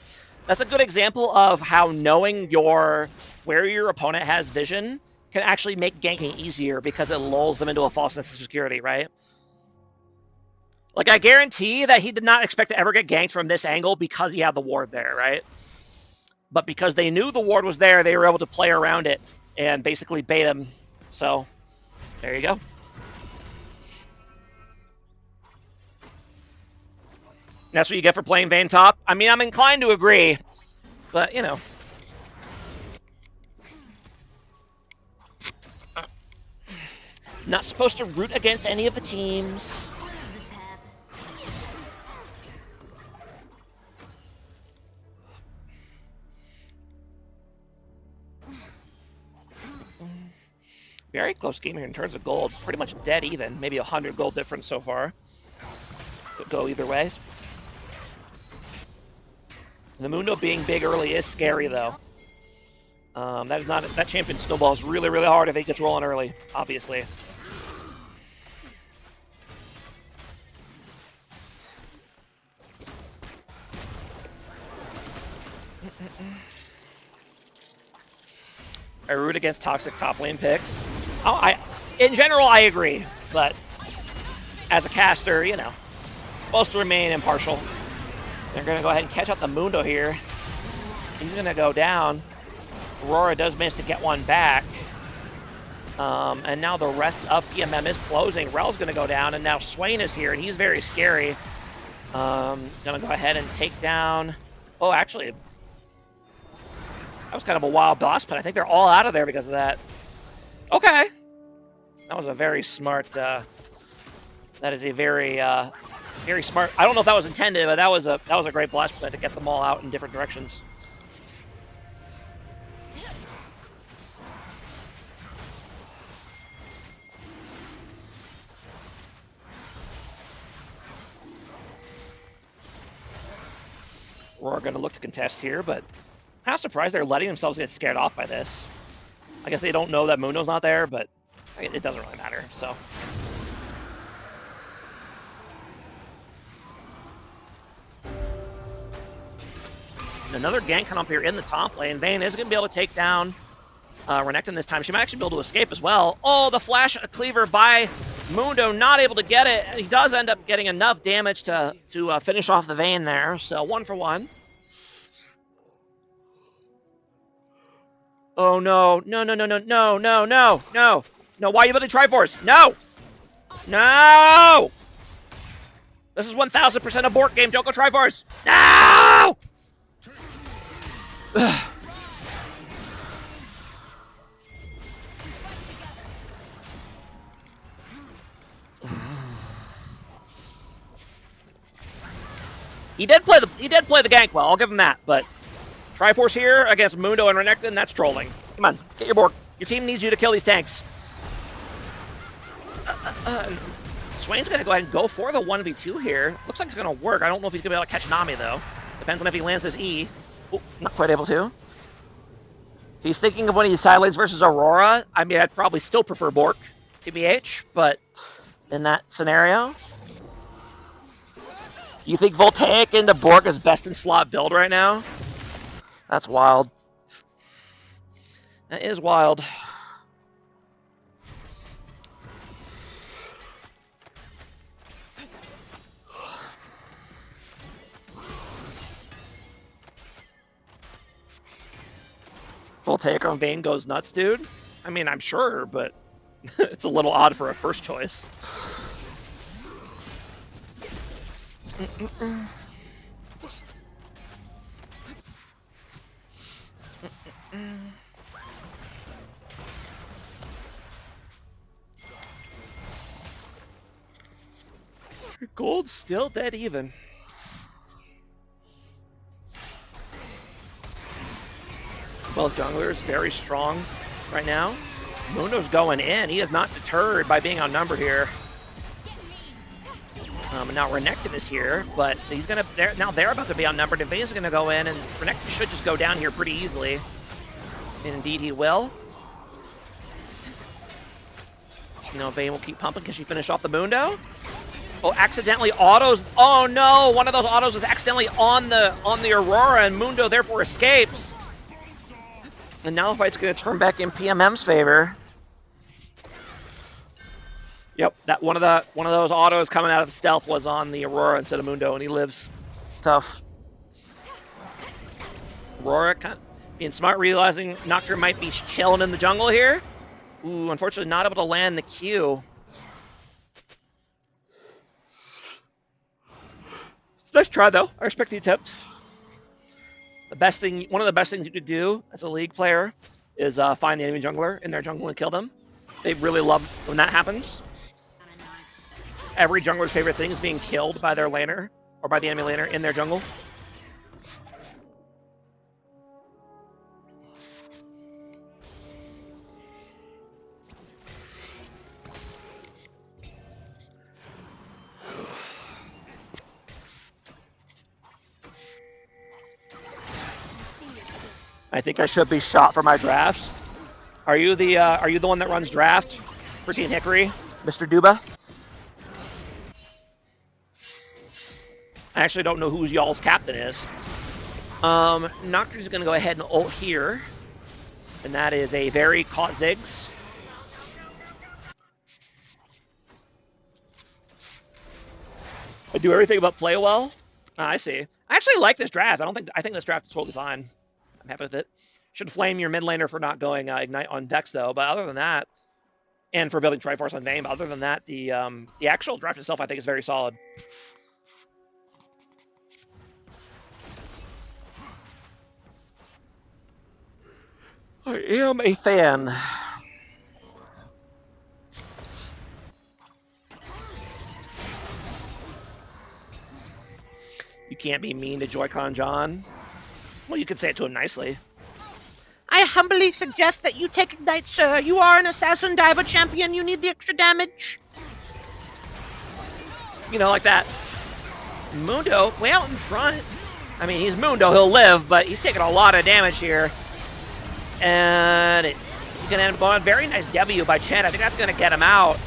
Speaker 1: that's a good example of how knowing where your opponent has vision can actually make ganking easier because it lulls them into a false sense of security, right? Like, I guarantee that he did not expect to ever get ganked from this angle because he had the ward there, right? But because they knew the ward was there, they were able to play around it and basically bait him. So, there you go. That's what you get for playing Vayne top. I mean, I'm inclined to agree, but, you know. Not supposed to root against any of the teams. Very close game here in terms of gold. Pretty much dead even. Maybe 100 gold difference so far. Could go either way. The Mundo being big early is scary, though. That champion snowballs really, really hard if he gets rolling early, obviously. I root against toxic top lane picks. In general, I agree, but as a caster, you know, supposed to remain impartial. They're going to go ahead and catch out the Mundo here. He's going to go down. Aurora does manage to get one back. And now the rest of PMM is closing. Rel's going to go down, and now Swain is here, and he's very scary. Going to go ahead and take down... Oh, actually, that was kind of a wild boss, but I think they're all out of there because of that. Okay. That was a very smart... that is a very... very smart. I don't know if that was intended, but that was a great blast play to get them all out in different directions. We're going to look to contest here, but kind of surprised they're letting themselves get scared off by this. I guess they don't know that Mundo's not there, but it doesn't really matter, so... Another gank come up here in the top lane. Vayne is going to be able to take down Renekton this time. She might actually be able to escape as well. Oh, the flash cleaver by Mundo, not able to get it. He does end up getting enough damage to finish off the Vayne there. So 1 for 1. Oh no, no, no, no, no, no, no, no, no. No, why are you building Triforce? No! No! This is 1000% abort game. Don't go Triforce. No! He did play the gank well. I'll give him that. But Triforce here against Mundo and Renekton, that's trolling. Come on, get your board. Your team needs you to kill these tanks. Swain's gonna go ahead and go for the 1v2 here. Looks like it's gonna work. I don't know if he's gonna be able to catch Nami though. Depends on if he lands his E. Oh, not quite able to. He's thinking of when he's side lanes versus Aurora. I mean, I'd probably still prefer Bork, TBH, but in that scenario. You think Voltaic into Bork is best in slot build right now? That's wild. That is wild. Voltaic on Vayne goes nuts, dude. I mean, I'm sure, but it's a little odd for a first choice. Gold's still dead even. Both junglers very strong right now. Mundo's going in. He is not deterred by being outnumbered here. And now Renekton is here, but he's gonna. Now they're about to be outnumbered, and Vayne's gonna go in, and Renekton should just go down here pretty easily. And indeed, he will. You know, Vayne will keep pumping. Can she finish off the Mundo? Oh, accidentally autos. Oh no! One of those autos was accidentally on the Aurora, and Mundo therefore escapes. And now the fight's gonna turn back in PMM's favor. Yep, that one of those autos coming out of the stealth was on the Aurora instead of Mundo, and he lives. Tough. Aurora kind of being smart, realizing Nocturne might be chilling in the jungle here. Ooh, unfortunately not able to land the Q. Nice try though. I respect the attempt. One of the best things you could do as a League player is find the enemy jungler in their jungle and kill them. They really love when that happens. Every jungler's favorite thing is being killed by their laner or by the enemy laner in their jungle. I think I should be shot for my drafts. Are you the one that runs draft for Team Hickory, Mr. Duba? I actually don't know who y'all's captain is. Nocturne's gonna go ahead and ult here, and that is a very caught Ziggs. I do everything but play well. I see. I actually like this draft. I think this draft is totally fine. I'm happy with it. Should flame your mid laner for not going Ignite on Dex though, but other than that, and for building Triforce on Vayne, but other than that, the actual draft itself I think is very solid. I am a fan. You can't be mean to Joy-Con John. Well, you could say it to him nicely. I humbly suggest that you take Ignite, sir. You are an Assassin Diver champion. You need the extra damage. You know, like that. Mundo, way out in front. I mean, he's Mundo. He'll live, but he's taking a lot of damage here. And he's going to end up going on. Very nice W by Chen. I think that's going to get him out.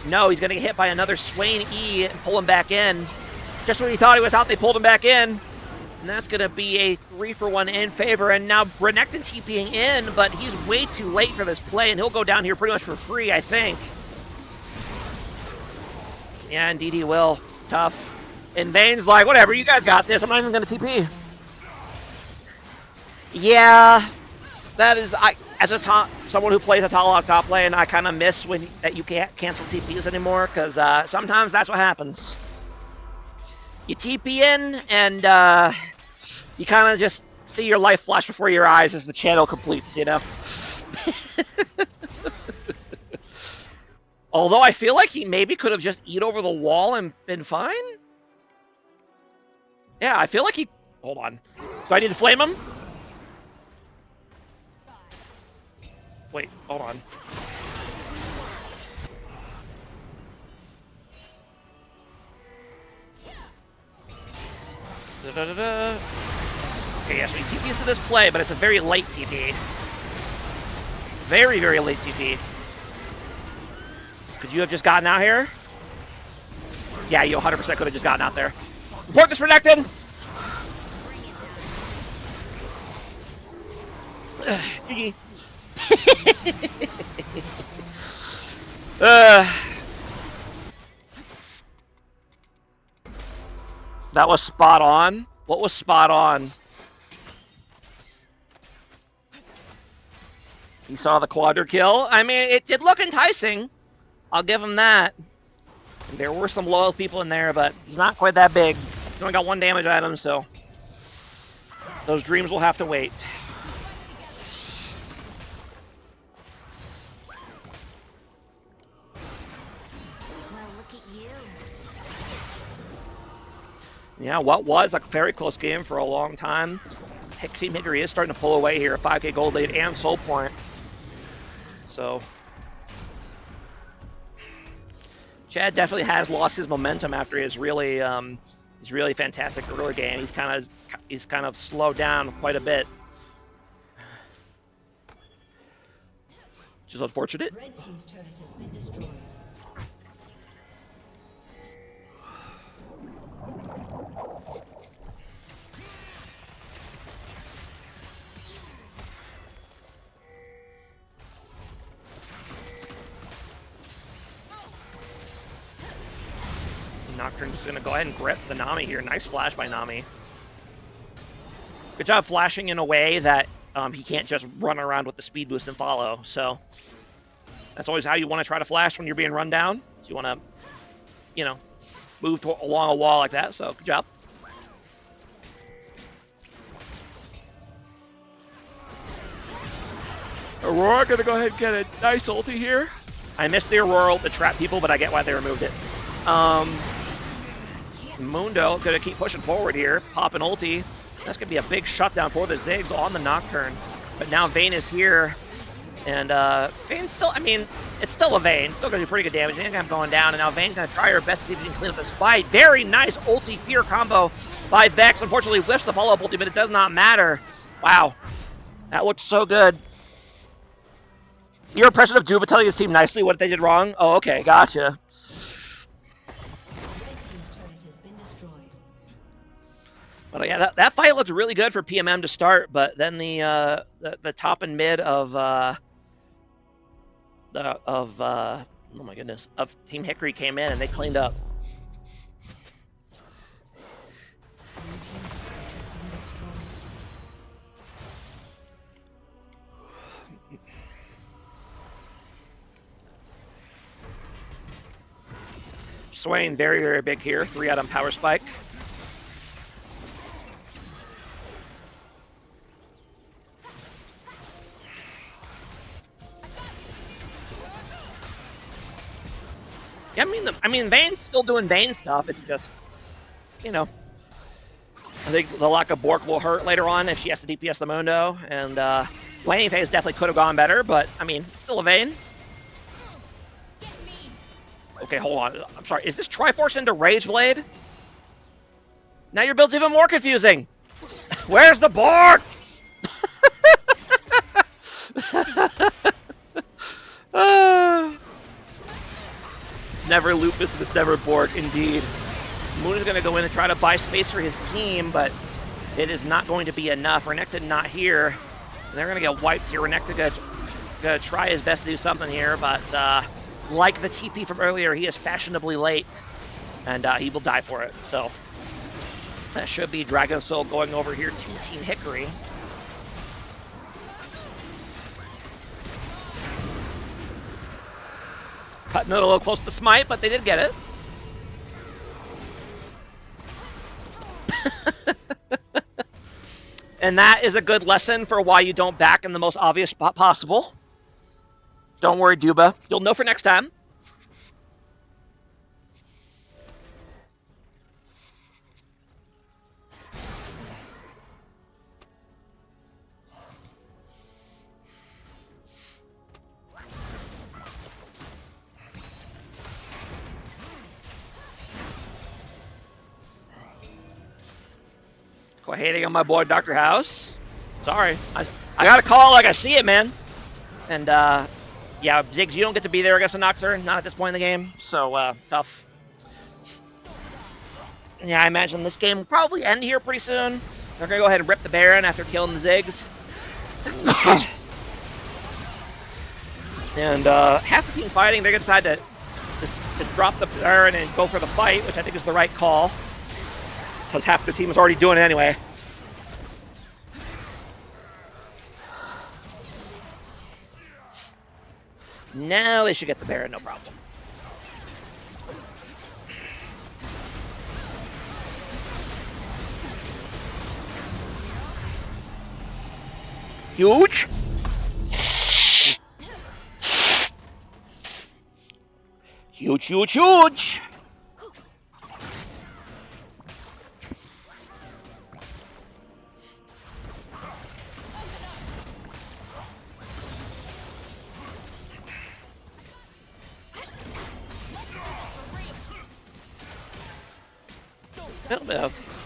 Speaker 1: No, he's going to get hit by another Swain E and pull him back in. Just when he thought he was out, they pulled him back in. And that's going to be a 3-for-1 in favor. And now Renekton TPing in, but he's way too late for this play, and he'll go down here pretty much for free, I think. Yeah, indeed he will. Tough. And Vayne's like, whatever, you guys got this. I'm not even going to TP. Yeah, that is, as someone who plays a Talok top lane, I kind of miss that you can't cancel TPs anymore, because sometimes that's what happens. You TP in, and you kind of just see your life flash before your eyes as the channel completes, you know? Although I feel like he maybe could have just eat over the wall and been fine. Yeah, I feel like he... Hold on. Do I need to flame him? Wait, hold on. Da-da-da-da. Okay, yes, we TP's to this play, but it's a very late TP. Very, very late TP. Could you have just gotten out here? Yeah, you 100% could have just gotten out there. Report disconnected! GG. That was spot on. What was spot on? You saw the quadra kill. I mean, it did look enticing. I'll give him that. And there were some loyal people in there, but he's not quite that big. He's only got 1 damage at him, so those dreams will have to wait.
Speaker 3: Well, look at you.
Speaker 1: Yeah, what was a very close game for a long time. Team Hickory is starting to pull away here. 5k gold lead and soul point. So Chad definitely has lost his momentum after his really fantastic early game. He's kind of slowed down quite a bit, which is unfortunate.
Speaker 2: Red team's turret has been destroyed.
Speaker 1: Nocturne's just gonna go ahead and grip the Nami here. Nice flash by Nami. Good job flashing in a way that he can't just run around with the speed boost and follow. So that's always how you want to try to flash when you're being run down. So you want to, you know, move along a wall like that. So good job. Aurora gonna go ahead and get a nice ulti here. I missed the Aurora to trap people, but I get why they removed it. Mundo gonna keep pushing forward here, pop an ulti. That's gonna be a big shutdown for the Ziggs on the Nocturne. But now Vayne is here, and Vayne's still, I mean, it's still a Vayne. Still gonna do pretty good damage. Income going down, and now Vayne's gonna try her best to see if he can clean up this fight. Very nice ulti fear combo by Vex. Unfortunately, whiffs the follow-up ulti, but it does not matter. Wow, that looked so good. Your impression of Duba telling his team nicely what they did wrong? Oh, okay, gotcha. But yeah, that fight looked really good for PMM to start, but then the top and mid of oh my goodness, of Team Hickory came in and they cleaned up. Swain very, very big here. 3 out on Power Spike. Yeah, I mean, Vayne's still doing Vayne stuff. It's just, you know, I think the lack of Bork will hurt later on if she has to DPS the Mundo. And laning phase definitely could have gone better, but I mean, it's still a Vayne. Okay, hold on. I'm sorry. Is this Triforce into Rage Blade? Now your build's even more confusing. Where's the Bork? It's never Lupus and it's never Bork, indeed. Moon is going to go in and try to buy space for his team, but it is not going to be enough. Renekton not here. And they're going to get wiped here. Renekton going to try his best to do something here, but like the TP from earlier, he is fashionably late, and he will die for it. So that should be Dragon Soul going over here to Team Hickory. Cutting it a little close to Smite, but they did get it. And that is a good lesson for why you don't back in the most obvious spot possible. Don't worry, Duba. You'll know for next time. For hating on my boy Dr. House. Sorry. I gotta call it like I see it, man. And yeah, Ziggs, you don't get to be there against a Nocturne, not at this point in the game. So tough. Yeah, I imagine this game will probably end here pretty soon. They're gonna go ahead and rip the Baron after killing the Ziggs. And half the team fighting, they're gonna decide to drop the Baron and go for the fight, which I think is the right call. Because half the team is already doing it anyway. Now they should get the Baron, no problem. Huge. Huge, huge, huge.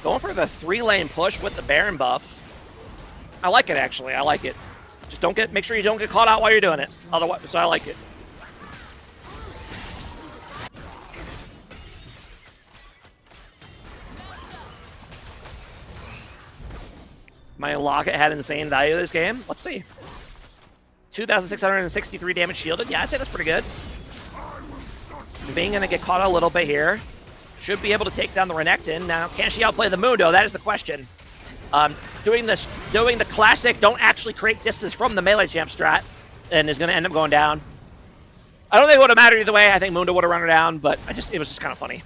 Speaker 1: Going for the 3-lane push with the Baron buff. I like it, actually. I like it. Just make sure you don't get caught out while you're doing it. Otherwise, so I like it. My Locket had insane value this game. Let's see. 2,663 damage shielded. Yeah, I'd say that's pretty good. Being gonna get caught a little bit here. Should be able to take down the Renekton. Now, can she outplay the Mundo? That is the question. Doing the classic, don't actually create distance from the melee champ strat, and is going to end up going down. I don't think it would have mattered either way. I think Mundo would have run her down, but it was just kind of funny.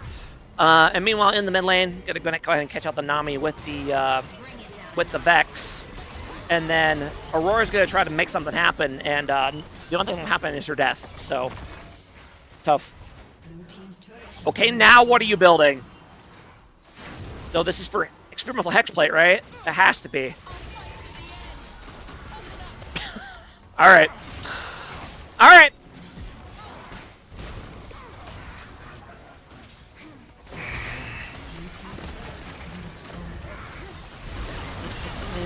Speaker 1: And meanwhile, in the mid lane, going to go ahead and catch out the Nami with the Vex, and then Aurora's going to try to make something happen, and the only thing that can happen is her death. So tough. Okay, now what are you building? No, this is for experimental hexplate, right? It has to be. All right. All right.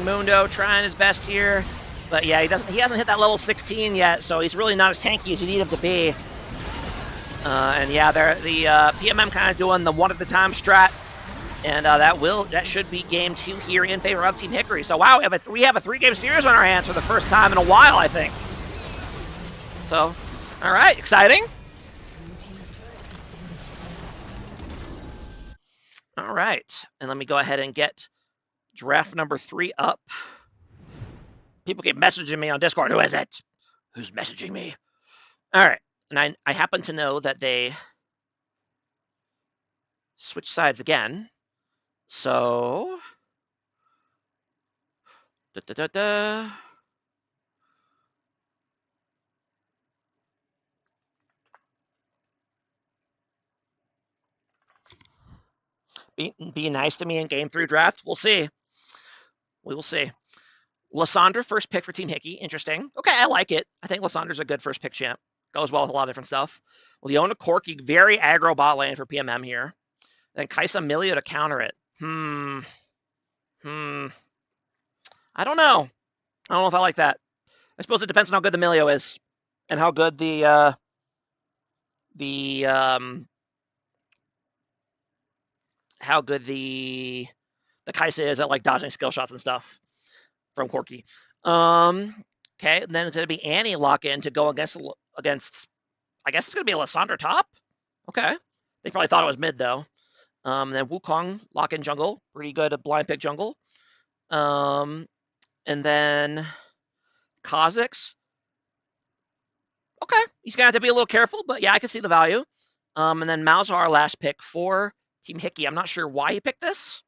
Speaker 1: Mundo trying his best here, but yeah, he hasn't hit that level 16 yet, so he's really not as tanky as you need him to be. And yeah, the PMM kind of doing the one at a time strat, and that should be game 2 here in favor of Team Hickory. So wow, we have a 3-game series on our hands for the first time in a while, I think. So, all right, exciting. All right, and let me go ahead and get draft number 3 up. People keep messaging me on Discord. Who is it? Who's messaging me? All right. And I happen to know that they switch sides again. So, Be nice to me in game 3 draft. We'll see. We will see. Lysandra, first pick for Team Hickey. Interesting. Okay, I like it. I think Lysandra's a good first pick champ. Goes well with a lot of different stuff. Leona Corki, very aggro bot lane for PMM here. Then Kaisa Milio to counter it. I don't know. I don't know if I like that. I suppose it depends on how good the Milio is and how good the Kaisa is at like dodging skill shots and stuff from Corki. Okay, and then it's gonna be Annie lock in to go against. I guess it's gonna be a Lysandra top. Okay, they probably thought it was mid though. Then Wukong lock in jungle, pretty good at blind pick jungle. And then Kha'Zix. Okay, he's gonna have to be a little careful, but yeah, I can see the value. And then Malzahar last pick for Team Hickey. I'm not sure why he picked this.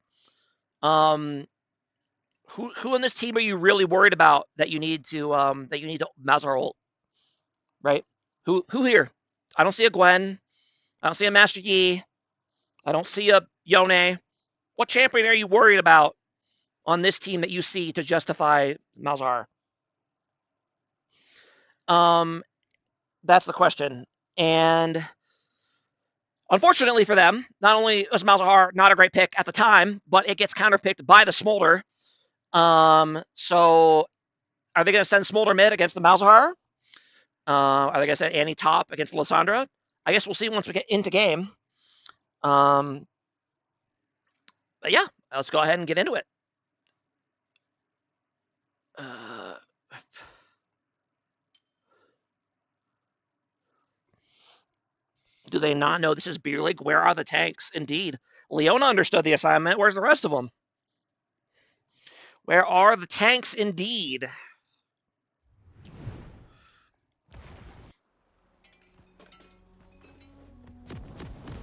Speaker 1: Who in this team are you really worried about that you need to Malzahar ult? Right? Who here? I don't see a Gwen. I don't see a Master Yi. I don't see a Yone. What champion are you worried about on this team that you see to justify Malzahar? That's the question. And Unfortunately for them, not only was Malzahar not a great pick at the time, but it gets counterpicked by the Smolder. So are they going to send Smolder mid against the Malzahar? Are they going to send Annie top against Lysandra? I guess we'll see once we get into game. But yeah, let's go ahead and get into it. Do they not know this is Beer League? Where are the tanks? Indeed. Leona understood the assignment. Where's the rest of them? Where are the tanks? Indeed.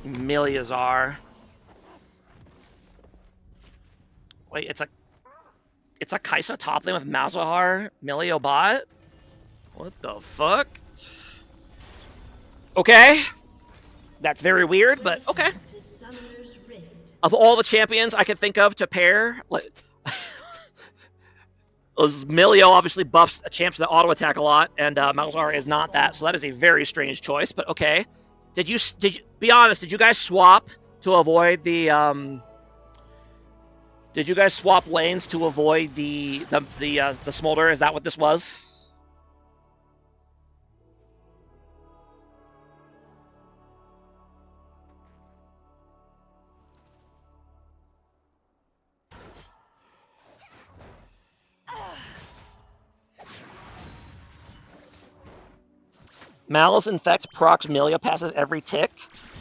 Speaker 1: Miliazar. Wait, it's a Kaisa top lane with Malzahar, Milio bot? What the fuck? Okay. That's very weird, but okay. Of all the champions I could think of to pair, like, Milio obviously buffs champs that auto attack a lot, and Malzahar is not that, so that is a very strange choice. But okay, did you be honest? Did you guys swap to avoid the Did you guys swap lanes to avoid the Smolder? Is that what this was? Malice Infect procs Milia passive every tick.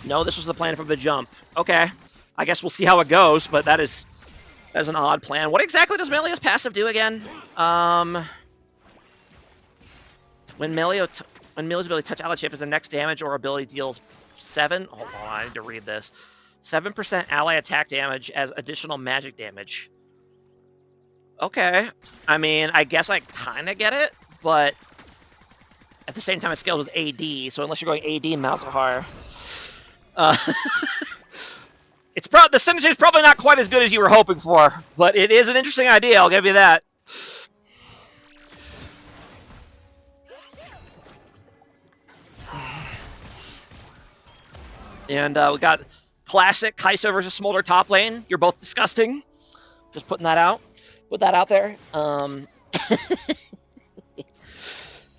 Speaker 1: No, this was the plan from the jump. Okay, I guess we'll see how it goes, but that is an odd plan. What exactly does Milia's passive do again? When Milia's ability to touch ally champions, the next damage or ability deals 7. Hold on, I need to read this. 7% ally attack damage as additional magic damage. Okay, I mean, I guess I kind of get it, but at the same time, it scales with AD, so unless you're going AD and Malzahar, the synergy is probably not quite as good as you were hoping for, but it is an interesting idea, I'll give you that. And we got classic Kaisa versus Smolder top lane. You're both disgusting. Just putting that out. Put that out there.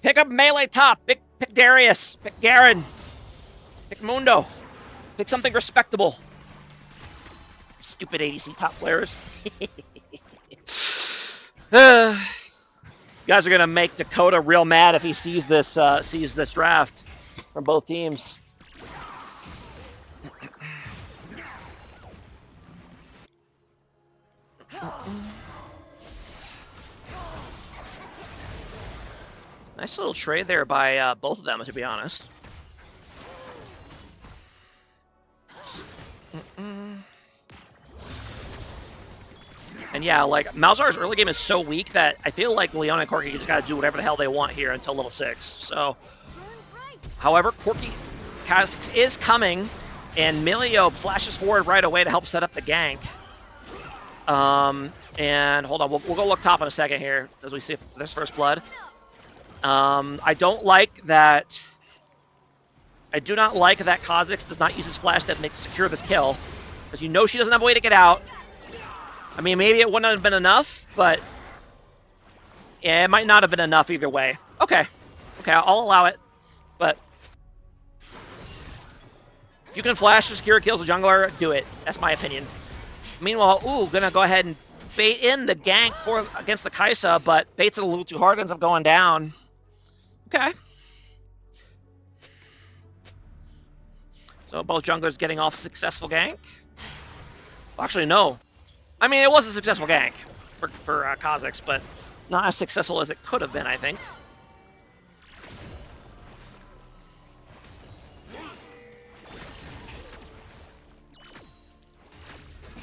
Speaker 1: Pick up melee top. Pick Darius. Pick Garen. Pick Mundo. Pick something respectable. Stupid ADC top players. You guys are gonna make Dakota real mad if he sees this draft from both teams. Nice little trade there by both of them, to be honest. And yeah, like, Malzahar's early game is so weak that I feel like Leona and Corki just gotta do whatever the hell they want here until level 6. So, however, Corki Kha'Zix is coming, and Milio flashes forward right away to help set up the gank. And hold on, we'll go look top in a second here as we see if there's first blood. I don't like that. I do not like that Kha'Zix does not use his flash to secure this kill, because you know she doesn't have a way to get out. I mean, maybe it wouldn't have been enough, but yeah, it might not have been enough either way. Okay, I'll allow it, but if you can flash to secure kills a jungler, do it. That's my opinion. Meanwhile, gonna go ahead and bait in the gank against the Kaisa, but baits it a little too hard, ends up going down. Okay. So both junglers getting off a successful gank. Well, actually, no. I mean, it was a successful gank for Kha'Zix, but not as successful as it could have been, I think.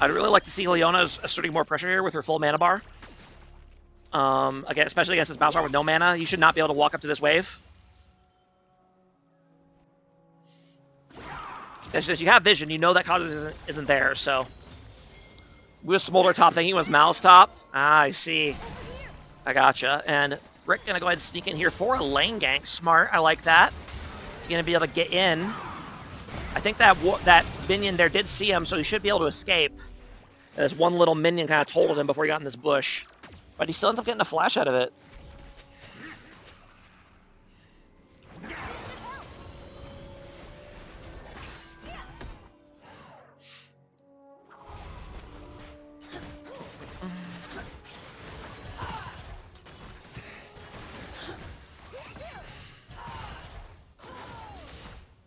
Speaker 1: I'd really like to see Leona asserting more pressure here with her full mana bar. Again, especially against this Malzahar with no mana, you should not be able to walk up to this wave. It's just, you have vision, you know that Kha'Zix isn't there, so. With Smolder top, thinking it was Mal's top. Ah, I see. I gotcha. And Rick gonna go ahead and sneak in here for a lane gank. Smart, I like that. He's gonna be able to get in. I think that minion there did see him, so he should be able to escape. This one little minion kind of totaled him before he got in this bush. But he still ends up getting a flash out of it.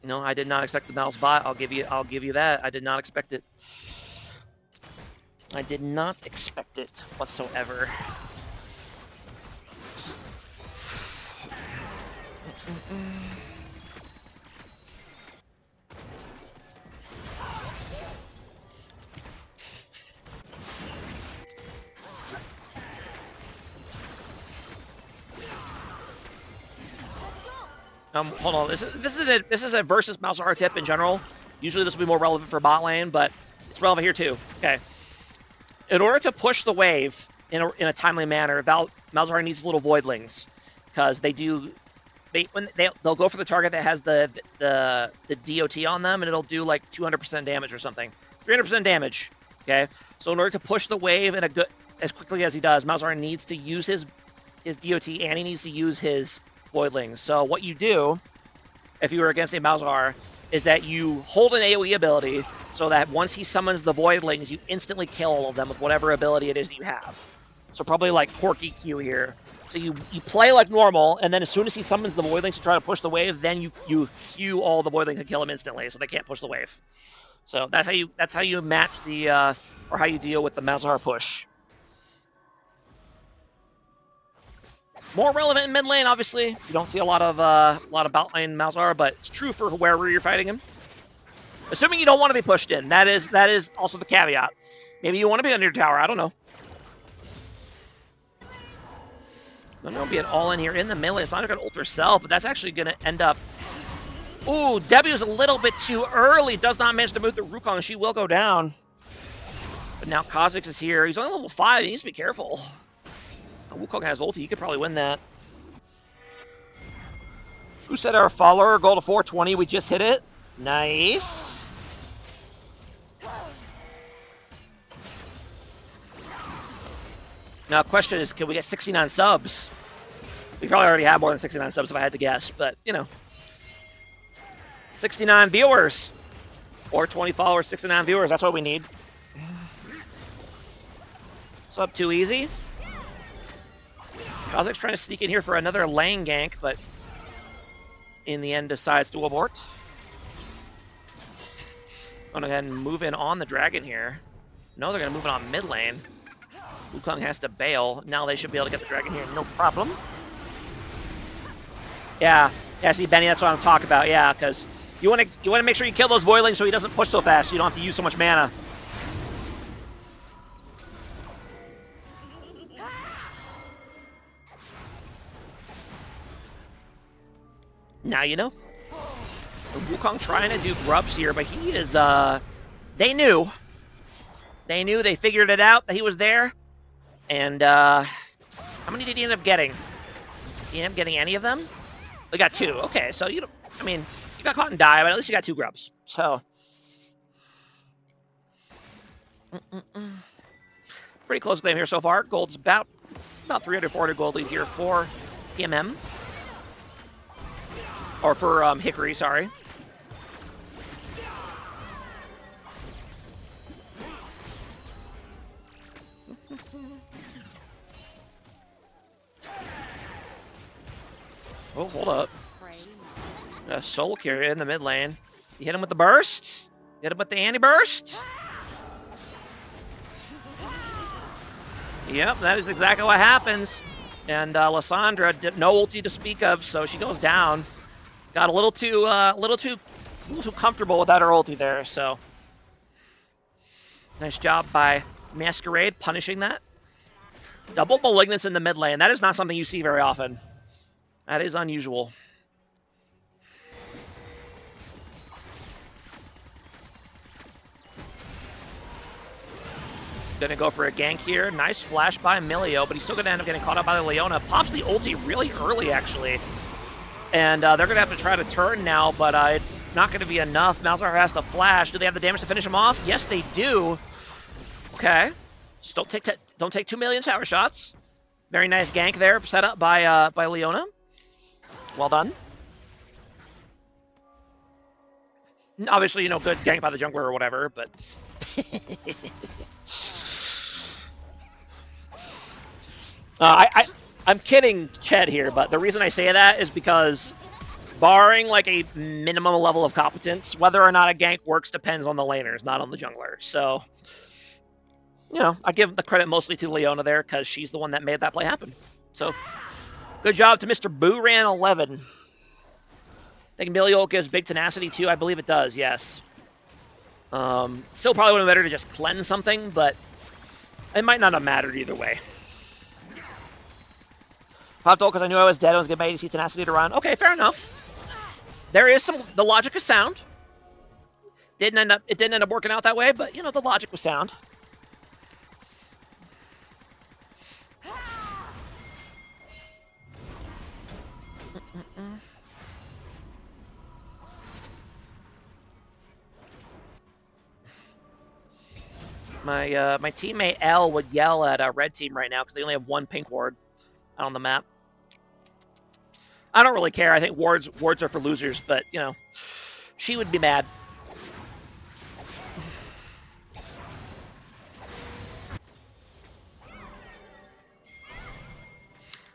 Speaker 1: No, I did not expect the mouse bot. I'll give you that. I did not expect it. I did not expect it whatsoever. Hold on. This is a versus Malzahar tip in general. Usually this will be more relevant for bot lane, but it's relevant here too. Okay. In order to push the wave in a timely manner, Malzahar needs little voidlings, because they'll go for the target that has the DOT on them, and it'll do like 200% damage or something, 300% damage. Okay. So in order to push the wave as quickly as he does, Malzahar needs to use his DOT, and he needs to use his voidlings. So what you do, if you were against a Malzahar, is that you hold an AoE ability so that once he summons the voidlings, you instantly kill all of them with whatever ability it is that you have. So probably like Corky Q here. So you play like normal, and then as soon as he summons the voidlings to try to push the wave, then you Q all the voidlings and kill him instantly, so they can't push the wave. So that's how you match the or how you deal with the Malzahar push. More relevant in mid lane, obviously. You don't see a lot of bot lane Malzahar, but it's true for wherever you're fighting him. Assuming you don't want to be pushed in. That is also the caveat. Maybe you want to be under your tower. I don't know. Don't be an all in here in the melee. It's not going to ult herself, but that's actually going to end up. Ooh, W's a little bit too early. Does not manage to move the Wukong. She will go down. But now Kha'Zix is here. He's only level 5. He needs to be careful. Wukong has ulti. He could probably win that. Who said our follower goal to 420? We just hit it. Nice. Now, the question is, can we get 69 subs? We probably already have more than 69 subs if I had to guess, but, you know. 69 viewers. Or 20 followers, 69 viewers. That's what we need. Sub too easy. Kha'Zix trying to sneak in here for another lane gank, but in the end decides to abort. Going to go ahead and move in on the dragon here. No, they're going to move it on mid lane. Wukong has to bail. Now they should be able to get the dragon here, no problem. Yeah, see, Benny, that's what I'm talking about. Yeah, because you want to make sure you kill those voidlings so he doesn't push so fast. So you don't have to use so much mana. Now you know. Wukong trying to do grubs here, but he is, they knew. They figured it out that he was there. And, how many did he end up getting? Did he end up getting any of them? We got 2. Okay, so you got caught and died, but at least you got 2 grubs. So. Pretty close claim here so far. Gold's about 300, 400 gold lead here for PMM. Or for Hickory, sorry. Oh, hold up. Soul Carrier in the mid lane. You hit him with the burst. Hit him with the anti-burst. Yep, that is exactly what happens. And Lysandra did no ulti to speak of, so she goes down. Got a little too comfortable without her ulti there, so nice job by Masquerade punishing that. Double Malignance in the mid lane. That is not something you see very often. That is unusual. Gonna go for a gank here. Nice flash by Emilio, but he's still gonna end up getting caught up by the Leona. Pops the ulti really early, actually. And they're going to have to try to turn now, but it's not going to be enough. Malzahar has to flash. Do they have the damage to finish him off? Yes, they do. Okay. Just don't take 2 million tower shots. Very nice gank there, set up by Leona. Well done. Obviously, you know, good gank by the jungler or whatever, but... I'm kidding Ched here, but the reason I say that is because barring like a minimum level of competence, whether or not a gank works depends on the laners, not on the jungler. So, you know, I give the credit mostly to Leona there because she's the one that made that play happen. So, good job to Mr. Booran11. I think Milio gives big tenacity too. I believe it does, yes. Still probably would have been better to just cleanse something, but it might not have mattered either way. Popped ult because I knew I was dead. I was getting my ADC tenacity to run. Okay, fair enough. There is some. The logic is sound. It didn't end up working out that way, but you know the logic was sound. My teammate L would yell at a red team right now because they only have one pink ward on the map. I don't really care. I think wards are for losers, but you know, she would be mad.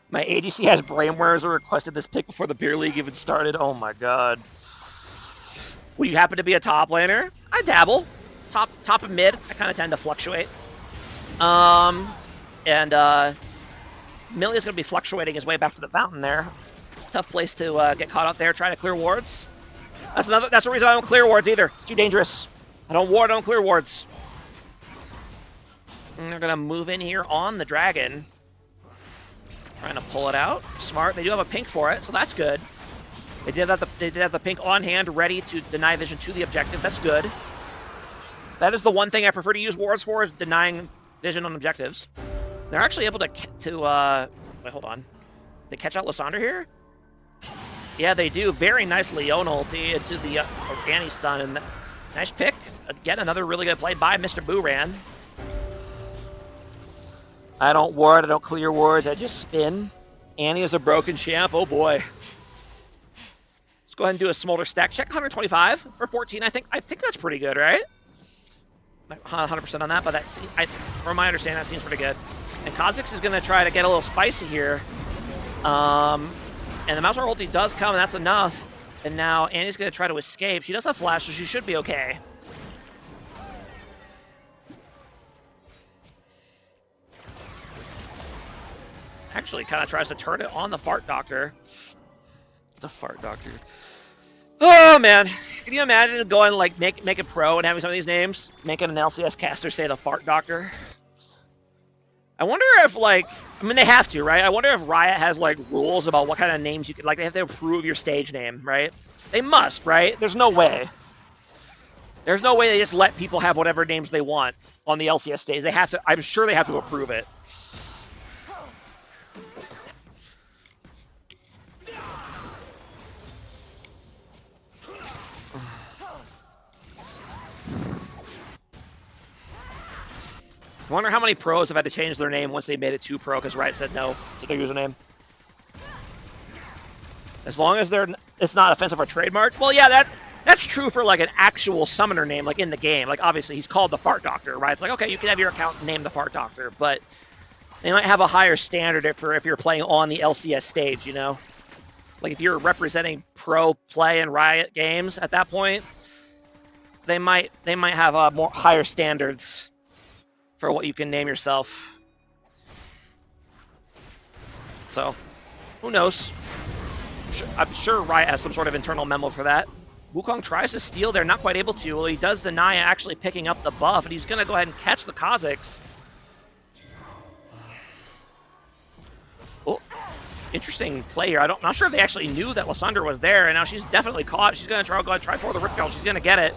Speaker 1: My ADC has brainwares or requested this pick before the beer league even started. Oh my god. Will you happen to be a top laner? I dabble. Top and mid. I kind of tend to fluctuate. Milia's going to be fluctuating his way back to the fountain there. Tough place to get caught up there trying to clear wards. That's the reason I don't clear wards either. It's too dangerous. I don't clear wards. And they're going to move in here on the dragon. Trying to pull it out. Smart. They do have a pink for it, so that's good. They did have the pink on hand, ready to deny vision to the objective. That's good. That is the one thing I prefer to use wards for, is denying vision on objectives. They're actually able to wait, hold on. They catch out Lysandre here? Yeah, they do. Very nice Leona ulti into the Organi stun. And nice pick. Again, another really good play by Mr. Booran. I don't ward, I don't clear wards, I just spin. Annie is a broken champ, oh boy. Let's go ahead and do a smolder stack check. 125 for 14, I think that's pretty good, right? Not 100% on that, but from my understanding, that seems pretty good. And Kha'Zix is going to try to get a little spicy here. And the Malzahar ulti does come, and that's enough. And now Annie's going to try to escape. She does have flash, so she should be okay. Actually, kind of tries to turn it on the Fart Doctor. The Fart Doctor. Oh, man. Can you imagine going, like, make a pro and having some of these names? Making an LCS caster say the Fart Doctor? I wonder if, like... I mean, they have to, right? I wonder if Riot has, like, rules about what kind of names you could... Like, they have to approve your stage name, right? They must, right? There's no way. There's no way they just let people have whatever names they want on the LCS stage. They have to... I'm sure they have to approve it. I wonder how many pros have had to change their name once they made it to pro because Riot said no to their username. As long as it's not offensive or trademarked. Well, yeah, that's true for like an actual summoner name, like in the game. Like obviously he's called the Fart Doctor, right? It's like, okay, you can have your account named the Fart Doctor, but they might have a higher standard for if you're playing on the LCS stage, you know? Like if you're representing pro play in Riot games at that point, they might have more higher standards for what you can name yourself. So, who knows? I'm sure Riot has some sort of internal memo for that. Wukong tries to steal there, not quite able to. Well, he does deny actually picking up the buff, and he's going to go ahead and catch the Kha'Zix. Oh, interesting play here. I'm not sure if they actually knew that Lysandre was there, and now she's definitely caught. She's going to try for the Rip Curl. She's going to get it.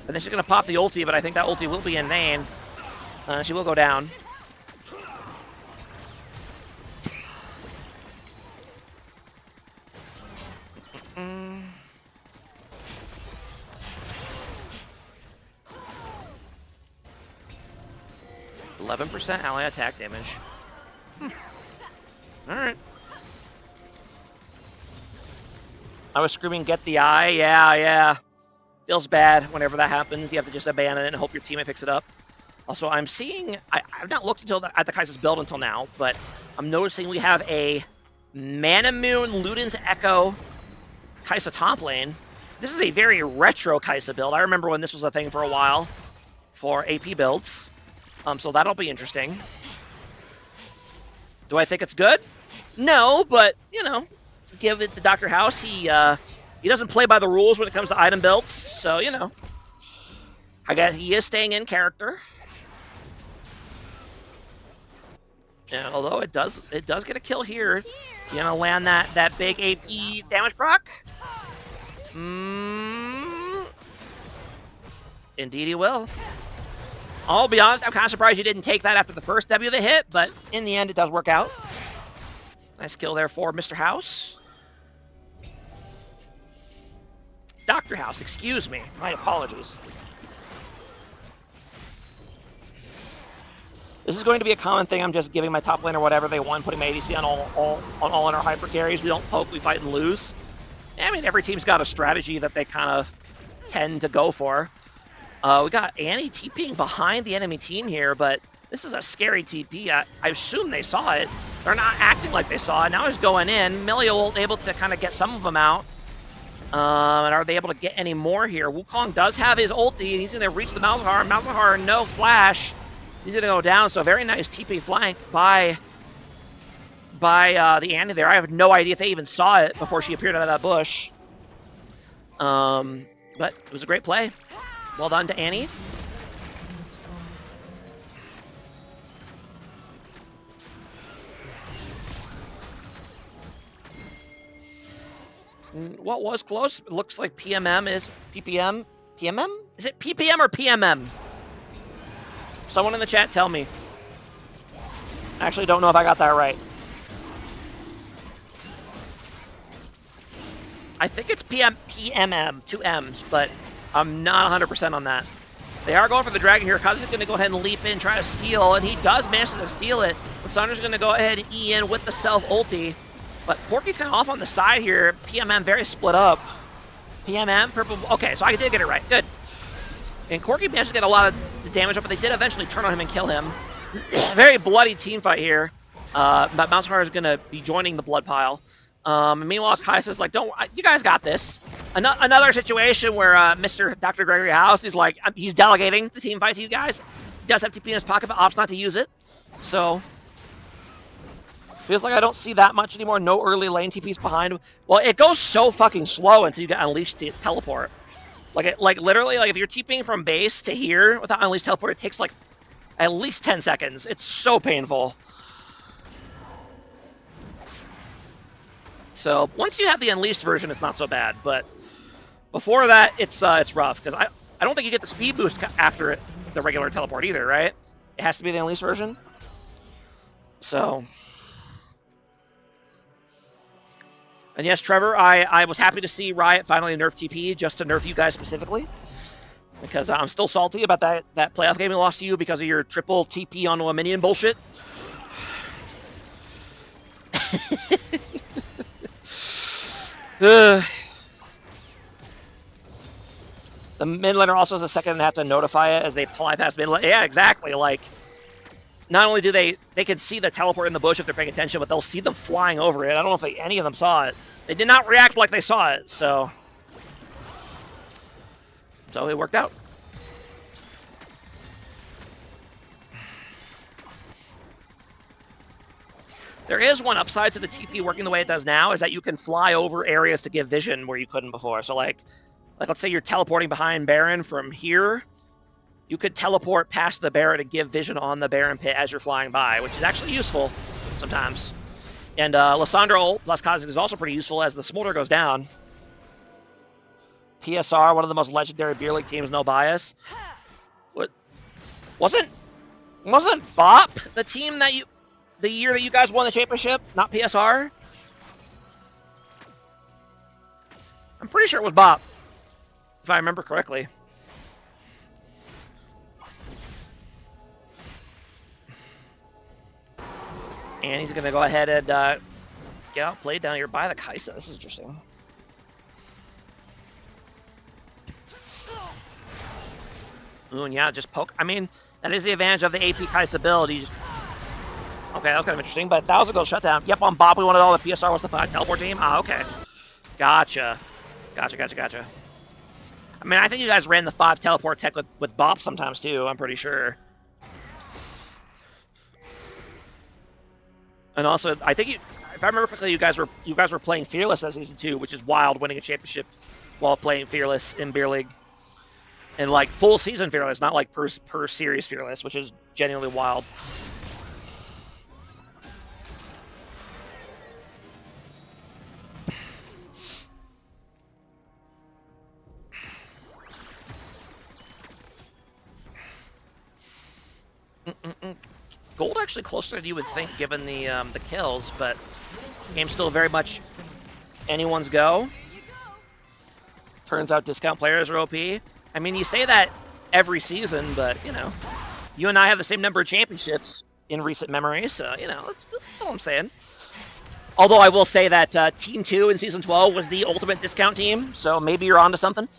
Speaker 1: And then she's going to pop the ulti, but I think that ulti will be in vain. She will go down. 11% ally attack damage. Alright. I was screaming, get the eye. Yeah. Feels bad whenever that happens. You have to just abandon it and hope your teammate picks it up. Also, I'm seeing... I've not looked at the Kai'Sa's build until now, but I'm noticing we have a Manamoon, Luden's Echo, Kai'Sa top lane. This is a very retro Kai'Sa build. I remember when this was a thing for a while for AP builds. So that'll be interesting. Do I think it's good? No, but, you know, give it to Dr. House. He doesn't play by the rules when it comes to item builds, so, you know. I guess he is staying in character. And although it does get a kill here. You gonna land that big AP damage proc? Indeed he will. I'll be honest, I'm kind of surprised you didn't take that after the first W they hit, but in the end it does work out. Nice kill there for Mr. House. Dr. House, excuse me. My apologies. This is going to be a common thing. I'm just giving my top laner whatever they want, putting my ADC on all in our hyper carries. We don't poke, we fight and lose. I mean, every team's got a strategy that they kind of tend to go for. We got Annie TPing behind the enemy team here, but this is a scary TP. I assume they saw it. They're not acting like they saw it. Now he's going in. Milio able to kind of get some of them out. And are they able to get any more here? Wukong does have his ulti, and he's going to reach the Malzahar. Malzahar, no flash. He's going to go down, so a very nice TP flank by the Annie there. I have no idea if they even saw it before she appeared out of that bush. But it was a great play. Well done to Annie. What was close? It looks like PMM is PPM. PMM? Is it PPM or PMM? Someone in the chat tell me. I actually don't know if I got that right. I think it's PMM, 2 M's, but I'm not 100% on that. They are going for the dragon here. Kazu's going to go ahead and leap in, try to steal, and he does manage to steal it. But Sandra's going to go ahead and E in with the self ulti. But Porky's kind of off on the side here. PMM very split up. PMM, purple. Okay, so I did get it right. Good. And Corky managed to get a lot of the damage up, but they did eventually turn on him and kill him. Very bloody team fight here. But Malzahar is going to be joining the blood pile. And meanwhile, Kai'Sa's like, "Don't, you guys got this." Another situation where Mr. Dr. Gregory House is like, he's delegating the team fight to you guys. He does have TP in his pocket, but opts not to use it. So, feels like I don't see that much anymore. No early lane TPs behind. Well, it goes so fucking slow until you get Unleashed to teleport. Like literally, like if you're TPing from base to here without Unleashed teleport, it takes like at least 10 seconds. It's so painful. So once you have the Unleashed version, it's not so bad. But before that, it's rough because I don't think you get the speed boost after the regular teleport either, right? It has to be the Unleashed version. So. And yes, Trevor, I was happy to see Riot finally nerf TP just to nerf you guys specifically. Because I'm still salty about that playoff game we lost to you because of your triple TP onto a minion bullshit. The mid laner also has a second and have to notify it as they fly past mid lane. Yeah, exactly. Like, not only do they can see the teleport in the bush if they're paying attention, but they'll see them flying over it. I don't know if any of them saw it. They did not react like they saw it, so it worked out. There is one upside to the TP working the way it does now, is that you can fly over areas to give vision where you couldn't before. So like let's say you're teleporting behind Baron from here. You could teleport past the Baron to give vision on the Baron pit as you're flying by, which is actually useful sometimes. And Lissandra plus Kha'Zix is also pretty useful as the Smolder goes down. PSR, one of the most legendary beer league teams, no bias. What? Wasn't BOP the team that the year that you guys won the championship, not PSR? I'm pretty sure it was BOP, if I remember correctly. And he's going to go ahead and get outplayed down here by the Kaisa. This is interesting. Ooh, and yeah, just poke. I mean, that is the advantage of the AP Kaisa build. Okay, that was kind of interesting, but 1,000 gold shutdown. Yep, on Bob, we wanted all the PSR. What's the 5 teleport team? Ah, okay. Gotcha. Gotcha. I mean, I think you guys ran the 5 teleport tech with Bob sometimes, too. I'm pretty sure. And also, I think if I remember correctly, you guys were playing Fearless as Season 2, which is wild, winning a championship while playing Fearless in Beer League. And like full season Fearless, not like per series Fearless, which is genuinely wild. Gold actually closer than you would think, given the kills, but the game's still very much anyone's go. Turns out discount players are OP. I mean, you say that every season, but you know, you and I have the same number of championships in recent memory, so you know, that's all I'm saying. Although I will say that Team 2 in Season 12 was the ultimate discount team, so maybe you're onto something.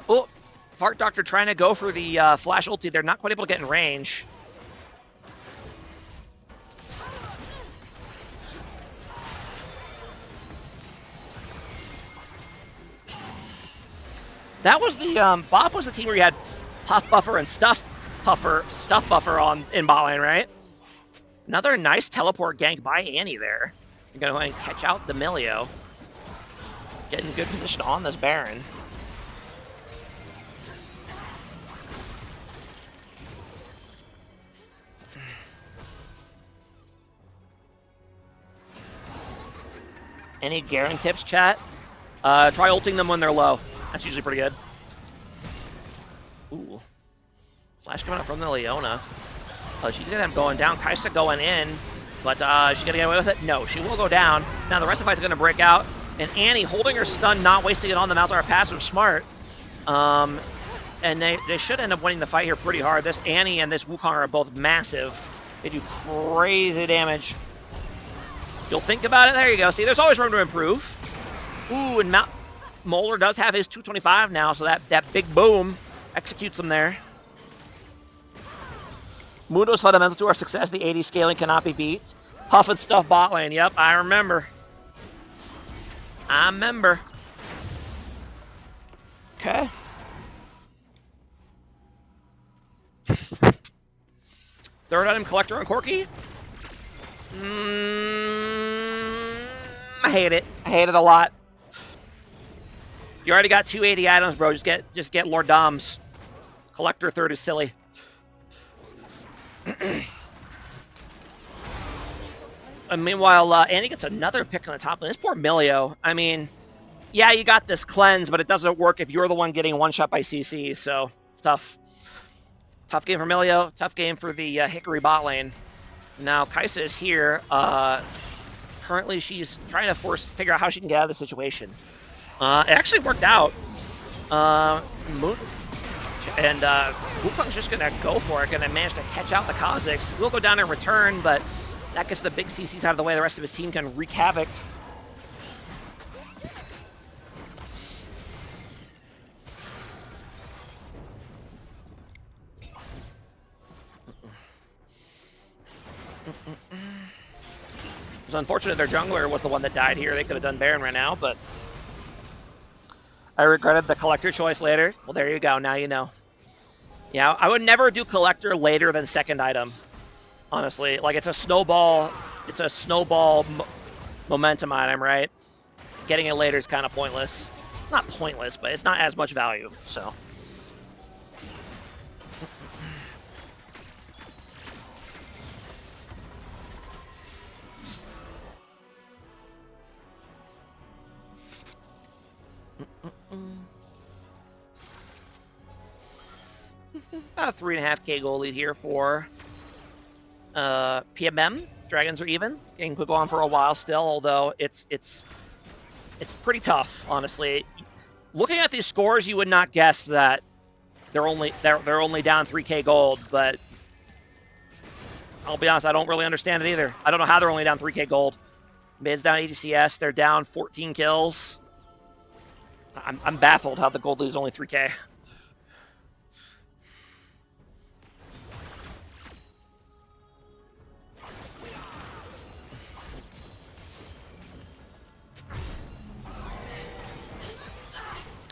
Speaker 1: Oh, Fart Doctor trying to go for the flash ulti. They're not quite able to get in range. That was the Bop was the team where you had Puff Buffer and Stuff Buffer on in bot lane, right? Another nice teleport gank by Annie there. You're gonna go ahead and catch out the Milio. Getting in good position on this Baron. Any Garen tips, chat? Try ulting them when they're low. That's usually pretty good. Ooh. Flash coming up from the Leona. She's going to have going down. Kaisa going in. But she's going to get away with it? No, she will go down. Now the rest of the fight's going to break out. And Annie holding her stun, not wasting it on the Malzahar passive, smart. And they should end up winning the fight here pretty hard. This Annie and this Wukong are both massive. They do crazy damage. You'll think about it. There you go. See, there's always room to improve. Ooh, and Molar does have his 225 now, so that big boom executes him there. Mundo's fundamental to our success. The 80 scaling cannot be beat. Puff and Stuff bot lane. Yep, I remember. Okay. Third item collector on Corki. I hate it. I hate it a lot. You already got 280 items, bro. Just get Lord Dom's. Collector third is silly. And meanwhile, Annie gets another pick on the top lane. This poor Milio. I mean, yeah, you got this cleanse, but it doesn't work if you're the one getting one shot by CC, so it's tough. Tough game for Milio. Tough game for the Hickory bot lane. Now, Kaisa is here. Currently, she's trying to figure out how she can get out of the situation. It actually worked out. Wukong's just going to go for it, going to manage to catch out the Kha'Zix. We'll go down in return, but that gets the big CCs out of the way. The rest of his team can wreak havoc. It's unfortunate their jungler was the one that died here. They could have done Baron right now, but I regretted the collector choice later. Well, there you go. Now you know. Yeah, I would never do collector later than second item. Honestly, like it's a snowball. It's a snowball momentum item, right? Getting it later is kind of pointless. Not pointless, but it's not as much value. So. About a 3.5k goal lead here for PMM. Dragons are even. Game could go on for a while still, although it's pretty tough, honestly. Looking at these scores, you would not guess that they're only down 3k gold, but I'll be honest, I don't really understand it either. I don't know how they're only down 3k gold. Mid's down 80 CS. They're down 14 kills. I'm baffled how the gold lead is only 3k.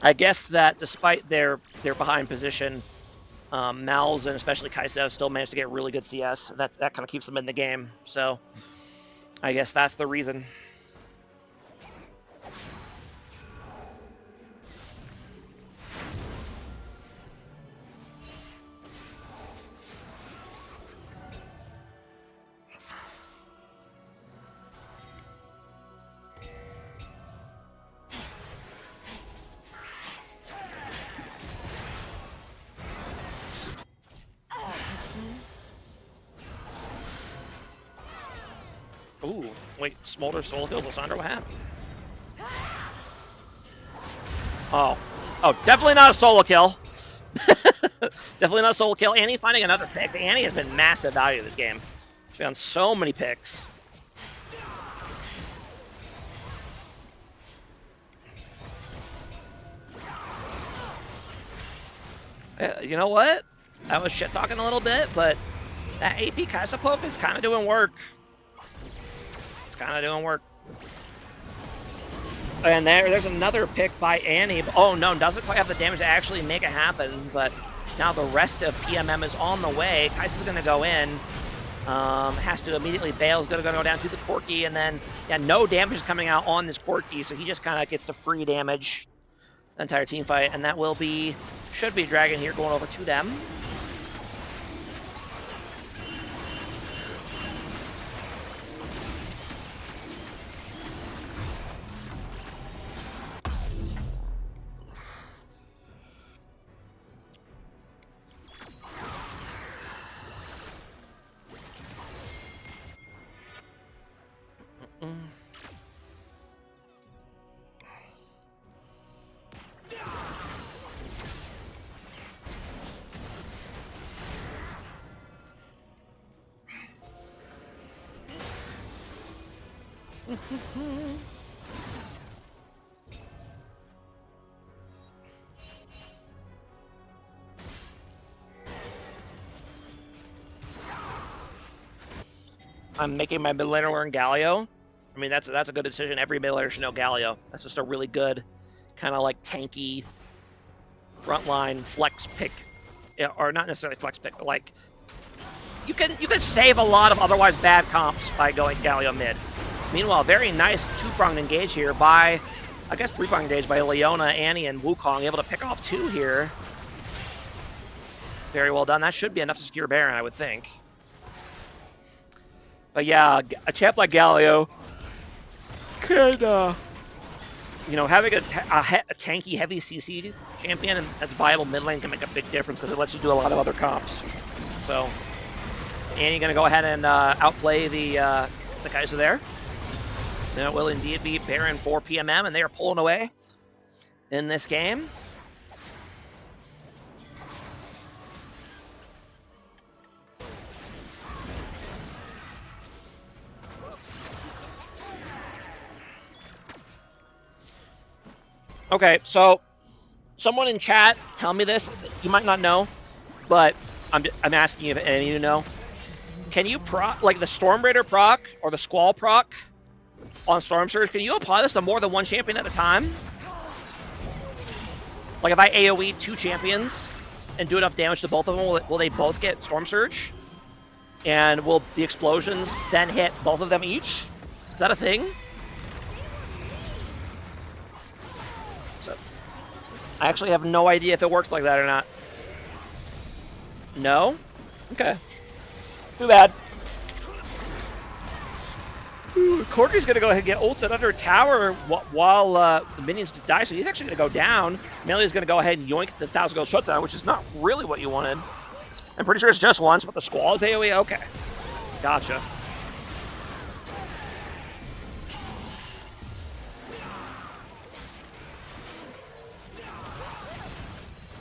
Speaker 1: I guess that despite their behind position, Malz and especially Kai'Sa still managed to get really good CS. That kind of keeps them in the game. So I guess that's the reason. Ooh, wait, Smolder solo kills Lissandra, what happened? Oh, definitely not a solo kill. Definitely not a solo kill. Annie finding another pick. Annie has been massive value this game. She found so many picks. You know what? I was shit talking a little bit, but that AP Kai'Sa poke is kind of doing work. Kind of doing work. And there's another pick by Annie. Oh no, doesn't quite have the damage to actually make it happen, but now the rest of PMM is on the way. Kai'Sa's going to go in. Has to immediately bail. Is going to go down to the Corki, and then yeah, no damage is coming out on this Corki, so he just kind of gets the free damage the entire team fight, and that should be Dragon here going over to them. I'm making my mid laner learn Galio. I mean, that's a good decision. Every mid laner should know Galio. That's just a really good, kind of like tanky, frontline flex pick, or not necessarily flex pick, but like you can save a lot of otherwise bad comps by going Galio mid. Meanwhile, very nice two-pronged engage here by, I guess three-pronged engage by Leona, Annie, and Wukong, able to pick off two here. Very well done. That should be enough to secure Baron, I would think. But yeah, a champ like Galio could, you know, having a tanky, heavy CC champion and as viable mid lane can make a big difference because it lets you do a lot of other comps. So, Annie gonna go ahead and outplay the Kai'Sa there. And it will indeed be Baron for PMM, and they are pulling away in this game. Okay, so someone in chat tell me this. You might not know, but I'm asking you if any of you know. Can you proc, like the Storm Raider proc or the Squall proc on Storm Surge, can you apply this to more than one champion at a time? Like if I AoE 2 champions and do enough damage to both of them, will they both get Storm Surge? And will the explosions then hit both of them each? Is that a thing? So, I actually have no idea if it works like that or not. No? Okay. Too bad. Corki's going to go ahead and get ulted under a tower while the minions just die, so he's actually going to go down. Melia's going to go ahead and yoink the 1,000 gold shutdown, which is not really what you wanted. I'm pretty sure it's just once, but the Squall is AoE? Okay. Gotcha.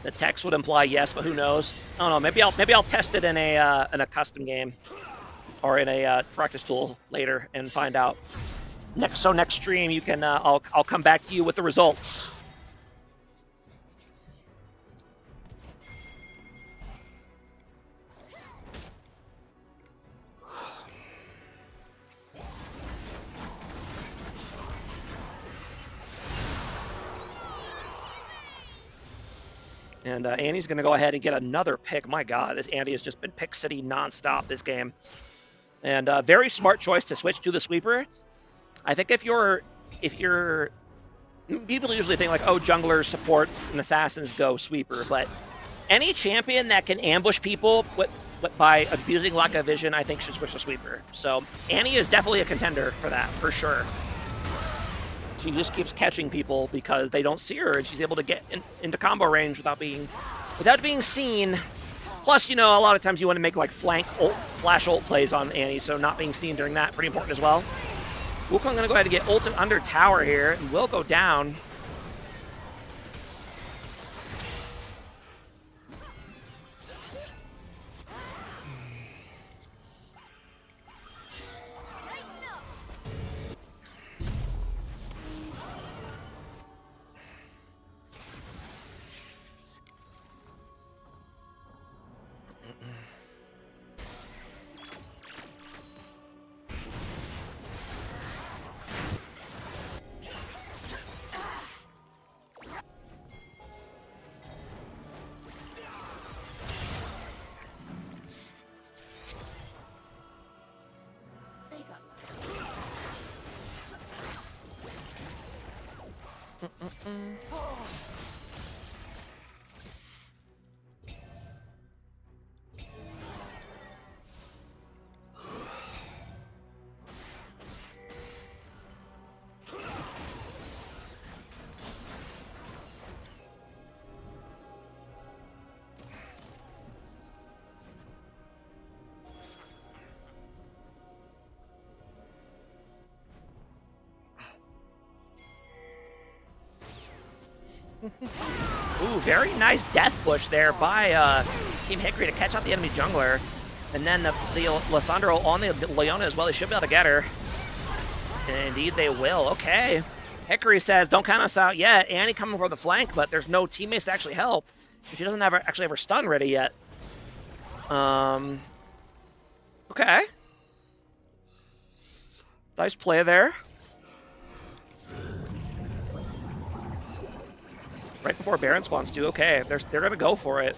Speaker 1: The text would imply yes, but who knows? I don't know. Maybe I'll test it in a custom game. or in a practice tool later and find out. Next stream you can I'll come back to you with the results. And Annie's going to go ahead and get another pick. My God, this Annie has just been pick city nonstop this game. And very smart choice to switch to the sweeper. I think if you're people usually think like, oh, junglers, supports, and assassins go sweeper, but any champion that can ambush people by abusing lack of vision, I think should switch to sweeper. So Annie is definitely a contender for that, for sure. She just keeps catching people because they don't see her, and she's able to get into combo range without being seen. Plus, you know, a lot of times you want to make like flash ult plays on Annie, so not being seen during that pretty important as well. Wukong gonna go ahead and get ulted under tower here, and will go down. Ooh, very nice death push there by Team Hickory to catch out the enemy jungler. And then the Lissandra on the Leona as well. They should be able to get her. And indeed they will. Okay. Hickory says, don't count us out yet. Annie coming for the flank, but there's no teammates to actually help. She doesn't actually have her stun ready yet. Okay. Nice play there. Right before Baron spawns too. Okay, they're gonna go for it.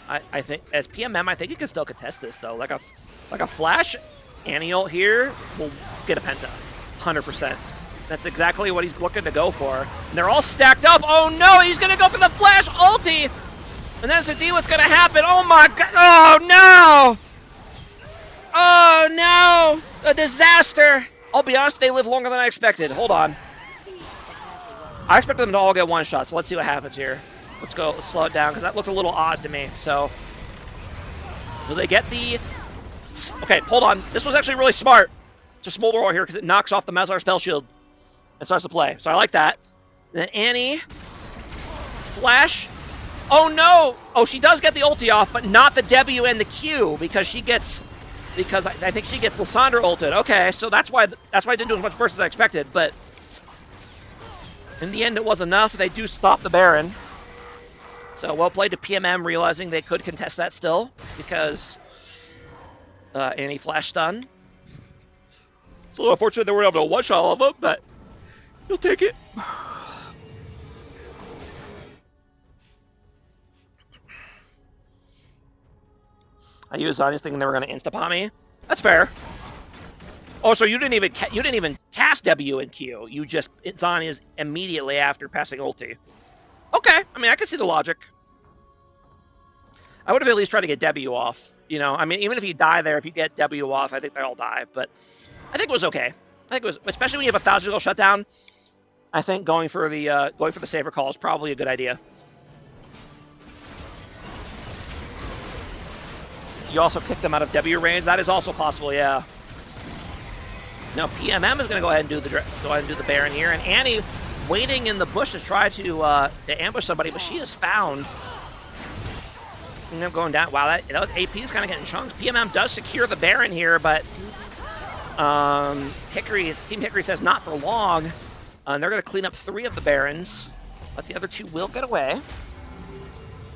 Speaker 1: I think as PMM, I think you can still contest this though. Like a flash Annie ult here will get a penta, 100%. That's exactly what he's looking to go for. And they're all stacked up. Oh no, he's gonna go for the flash ulti, and that's indeed what's gonna happen. Oh my God! Oh no! Oh no! A disaster. I'll be honest, they live longer than I expected. Hold on. I expected them to all get one shot, so let's see what happens here. Let's go, let's slow it down, because that looked a little odd to me. So, will they get the... Okay, hold on. This was actually really smart to smolder all here, because it knocks off the Mazar spell shield and starts to play. So I like that. And then Annie... Flash... Oh no! Oh, she does get the ulti off, but not the W and the Q, because she gets... Because I think she gets Lissandra ulted. Okay, so that's why I didn't do as much burst as I expected, but... In the end, it was enough. They do stop the Baron. So well played to PMM, realizing they could contest that still, because Annie flash stun. It's a little unfortunate they weren't able to one-shot all of them, but you'll take it. I used Zanya's thinking they were going to insta-pop me. That's fair. Oh, so you didn't even cast W and Q. You just Zanya's immediately after passing ulti. Okay, I mean I can see the logic. I would have at least tried to get W off. You know, I mean even if you die there, if you get W off, I think they all die. But I think it was okay. I think it was, especially when you have a 1,000 goal shutdown. I think going for the saber call is probably a good idea. You also kicked them out of W range. That is also possible, yeah. Now PMM is going to go ahead and do the Baron here, and Annie waiting in the bush to try to ambush somebody, but she is found. End up going down. Wow, that AP is kind of getting chunked. PMM does secure the Baron here, but Team Hickory says not for long. And they're going to clean up 3 of the Barons, but the other 2 will get away.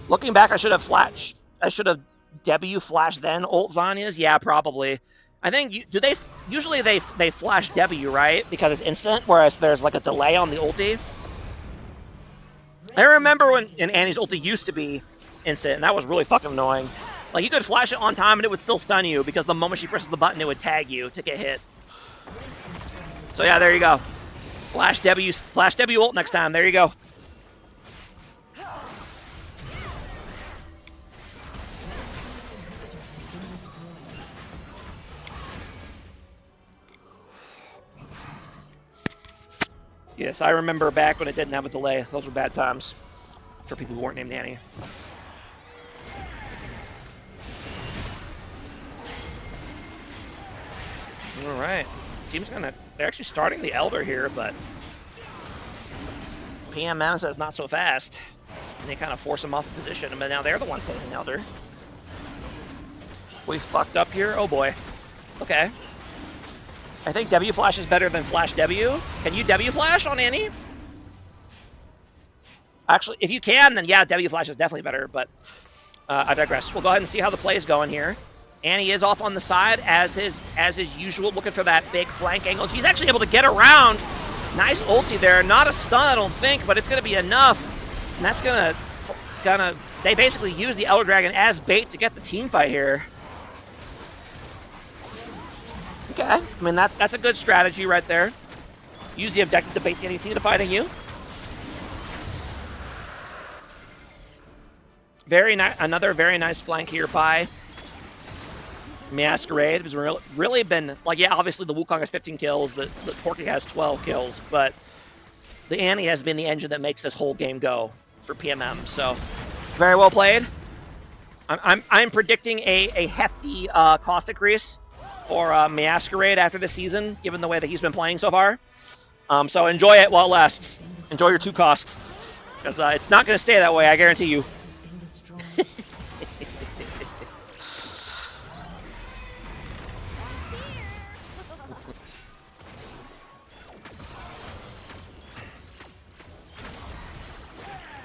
Speaker 1: Looking back, I should have W flashed then ult Zanya's. Yeah, probably. I think usually they flash W, right? Because it's instant, whereas there's like a delay on the ulti. I remember when Annie's ulti used to be instant, and that was really fucking annoying. Like, you could flash it on time and it would still stun you because the moment she presses the button, it would tag you to get hit. So yeah, there you go. Flash W ult next time. There you go. Yes, I remember back when it didn't have a delay. Those were bad times for people who weren't named Annie. All right. Team's they're actually starting the Elder here, but PMM says not so fast. And they kind of force him off the position, but now they're the ones taking the Elder. We fucked up here? Oh boy. Okay. I think W flash is better than flash W. Can you W flash on Annie? Actually, if you can, then yeah, W flash is definitely better, but I digress. We'll go ahead and see how the play is going here. Annie is off on the side as is usual, looking for that big flank angle. She's actually able to get around. Nice ulti there. Not a stun, I don't think, but it's going to be enough. And that's gonna they basically use the Elder Dragon as bait to get the team fight here. Okay, I mean that's a good strategy right there. Use the objective to bait the enemy team to fighting you. Another very nice flank here by Masquerade. Has really been, like, yeah, obviously the Wukong has 15 kills, the Porky has 12 kills, but the Annie has been the engine that makes this whole game go for PMM. So very well played. I'm predicting a hefty cost increase for Masquerade after this season, given the way that he's been playing so far. So enjoy it while it lasts. Enjoy your 2 costs, because it's not going to stay that way, I guarantee you.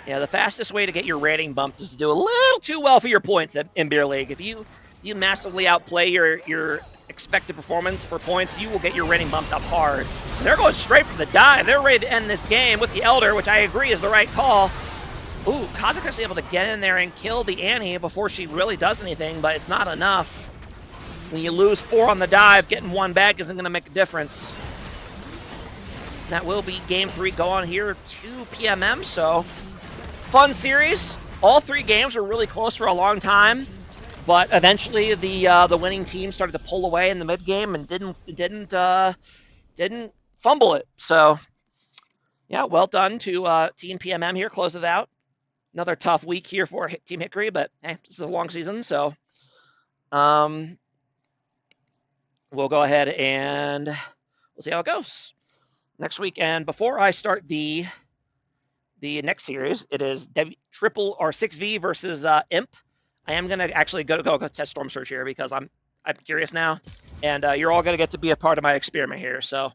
Speaker 1: Yeah, the fastest way to get your rating bumped is to do a little too well for your points in Beer League. If you massively outplay your expected performance for points, you will get your rating bumped up hard. And they're going straight for the dive. They're ready to end this game with the Elder, which I agree is the right call. Ooh, Kazakh's actually able to get in there and kill the Annie before she really does anything, but it's not enough. When you lose 4 on the dive, getting 1 back isn't going to make a difference. That will be game 3 going here to PMM, so fun series. All 3 games were really close for a long time, but eventually the winning team started to pull away in the mid game and didn't fumble it. So yeah, well done to Team PMM here. Close it out. Another tough week here for Team Hickory, but hey, this is a long season, so we'll go ahead and we'll see how it goes next week. And before I start the next series, it is triple or 6v versus Imp. I am gonna actually go test Storm Surge here because I'm curious now, and you're all gonna get to be a part of my experiment here. So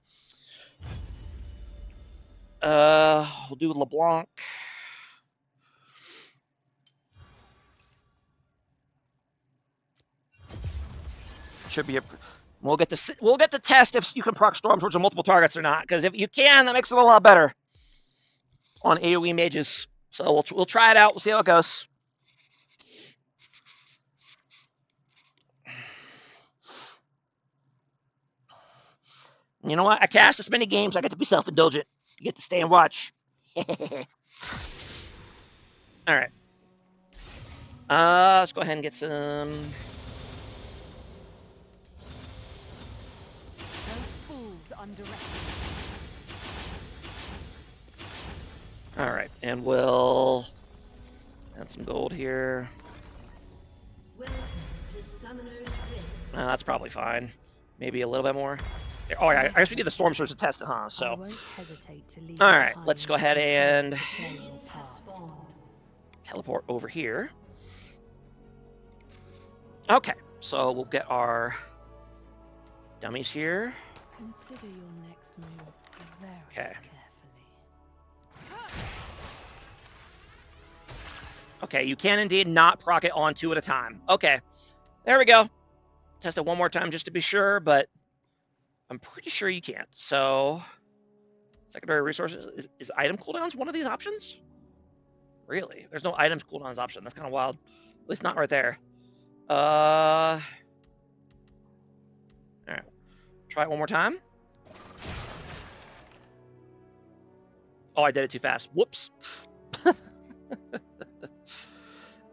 Speaker 1: we'll do LeBlanc. Should be we'll get to test if you can proc Storm Surge on multiple targets or not, because if you can, that makes it a lot better on AoE mages. So we'll try it out. We'll see how it goes. You know what? I cast this many games. I get to be self-indulgent. You get to stay and watch. All right. Let's go ahead and get some. All right, and we'll add some gold here. That's probably fine. Maybe a little bit more. Oh yeah, I guess we need the Storm Surge to test it, huh? So, all right, let's go ahead and teleport over here. Okay, so we'll get our dummies here.
Speaker 2: Consider your next move very
Speaker 1: Okay.
Speaker 2: carefully.
Speaker 1: Okay, you can indeed not proc it on 2 at a time. Okay, there we go. Test it one more time just to be sure, but I'm pretty sure you can't. So, secondary resources, is item cooldowns one of these options? Really? There's no items cooldowns option. That's kind of wild. At least not right there. All right. Try it one more time. Oh, I did it too fast. Whoops. All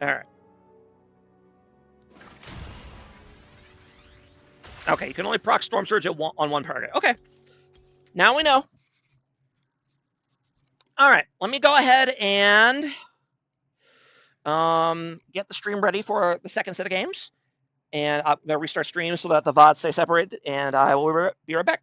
Speaker 1: right. Okay, you can only proc Storm Surge on one target. Okay. Now we know. All right, let me go ahead and get the stream ready for the second set of games. And I'm going to restart stream so that the VODs stay separated, and I will be right back.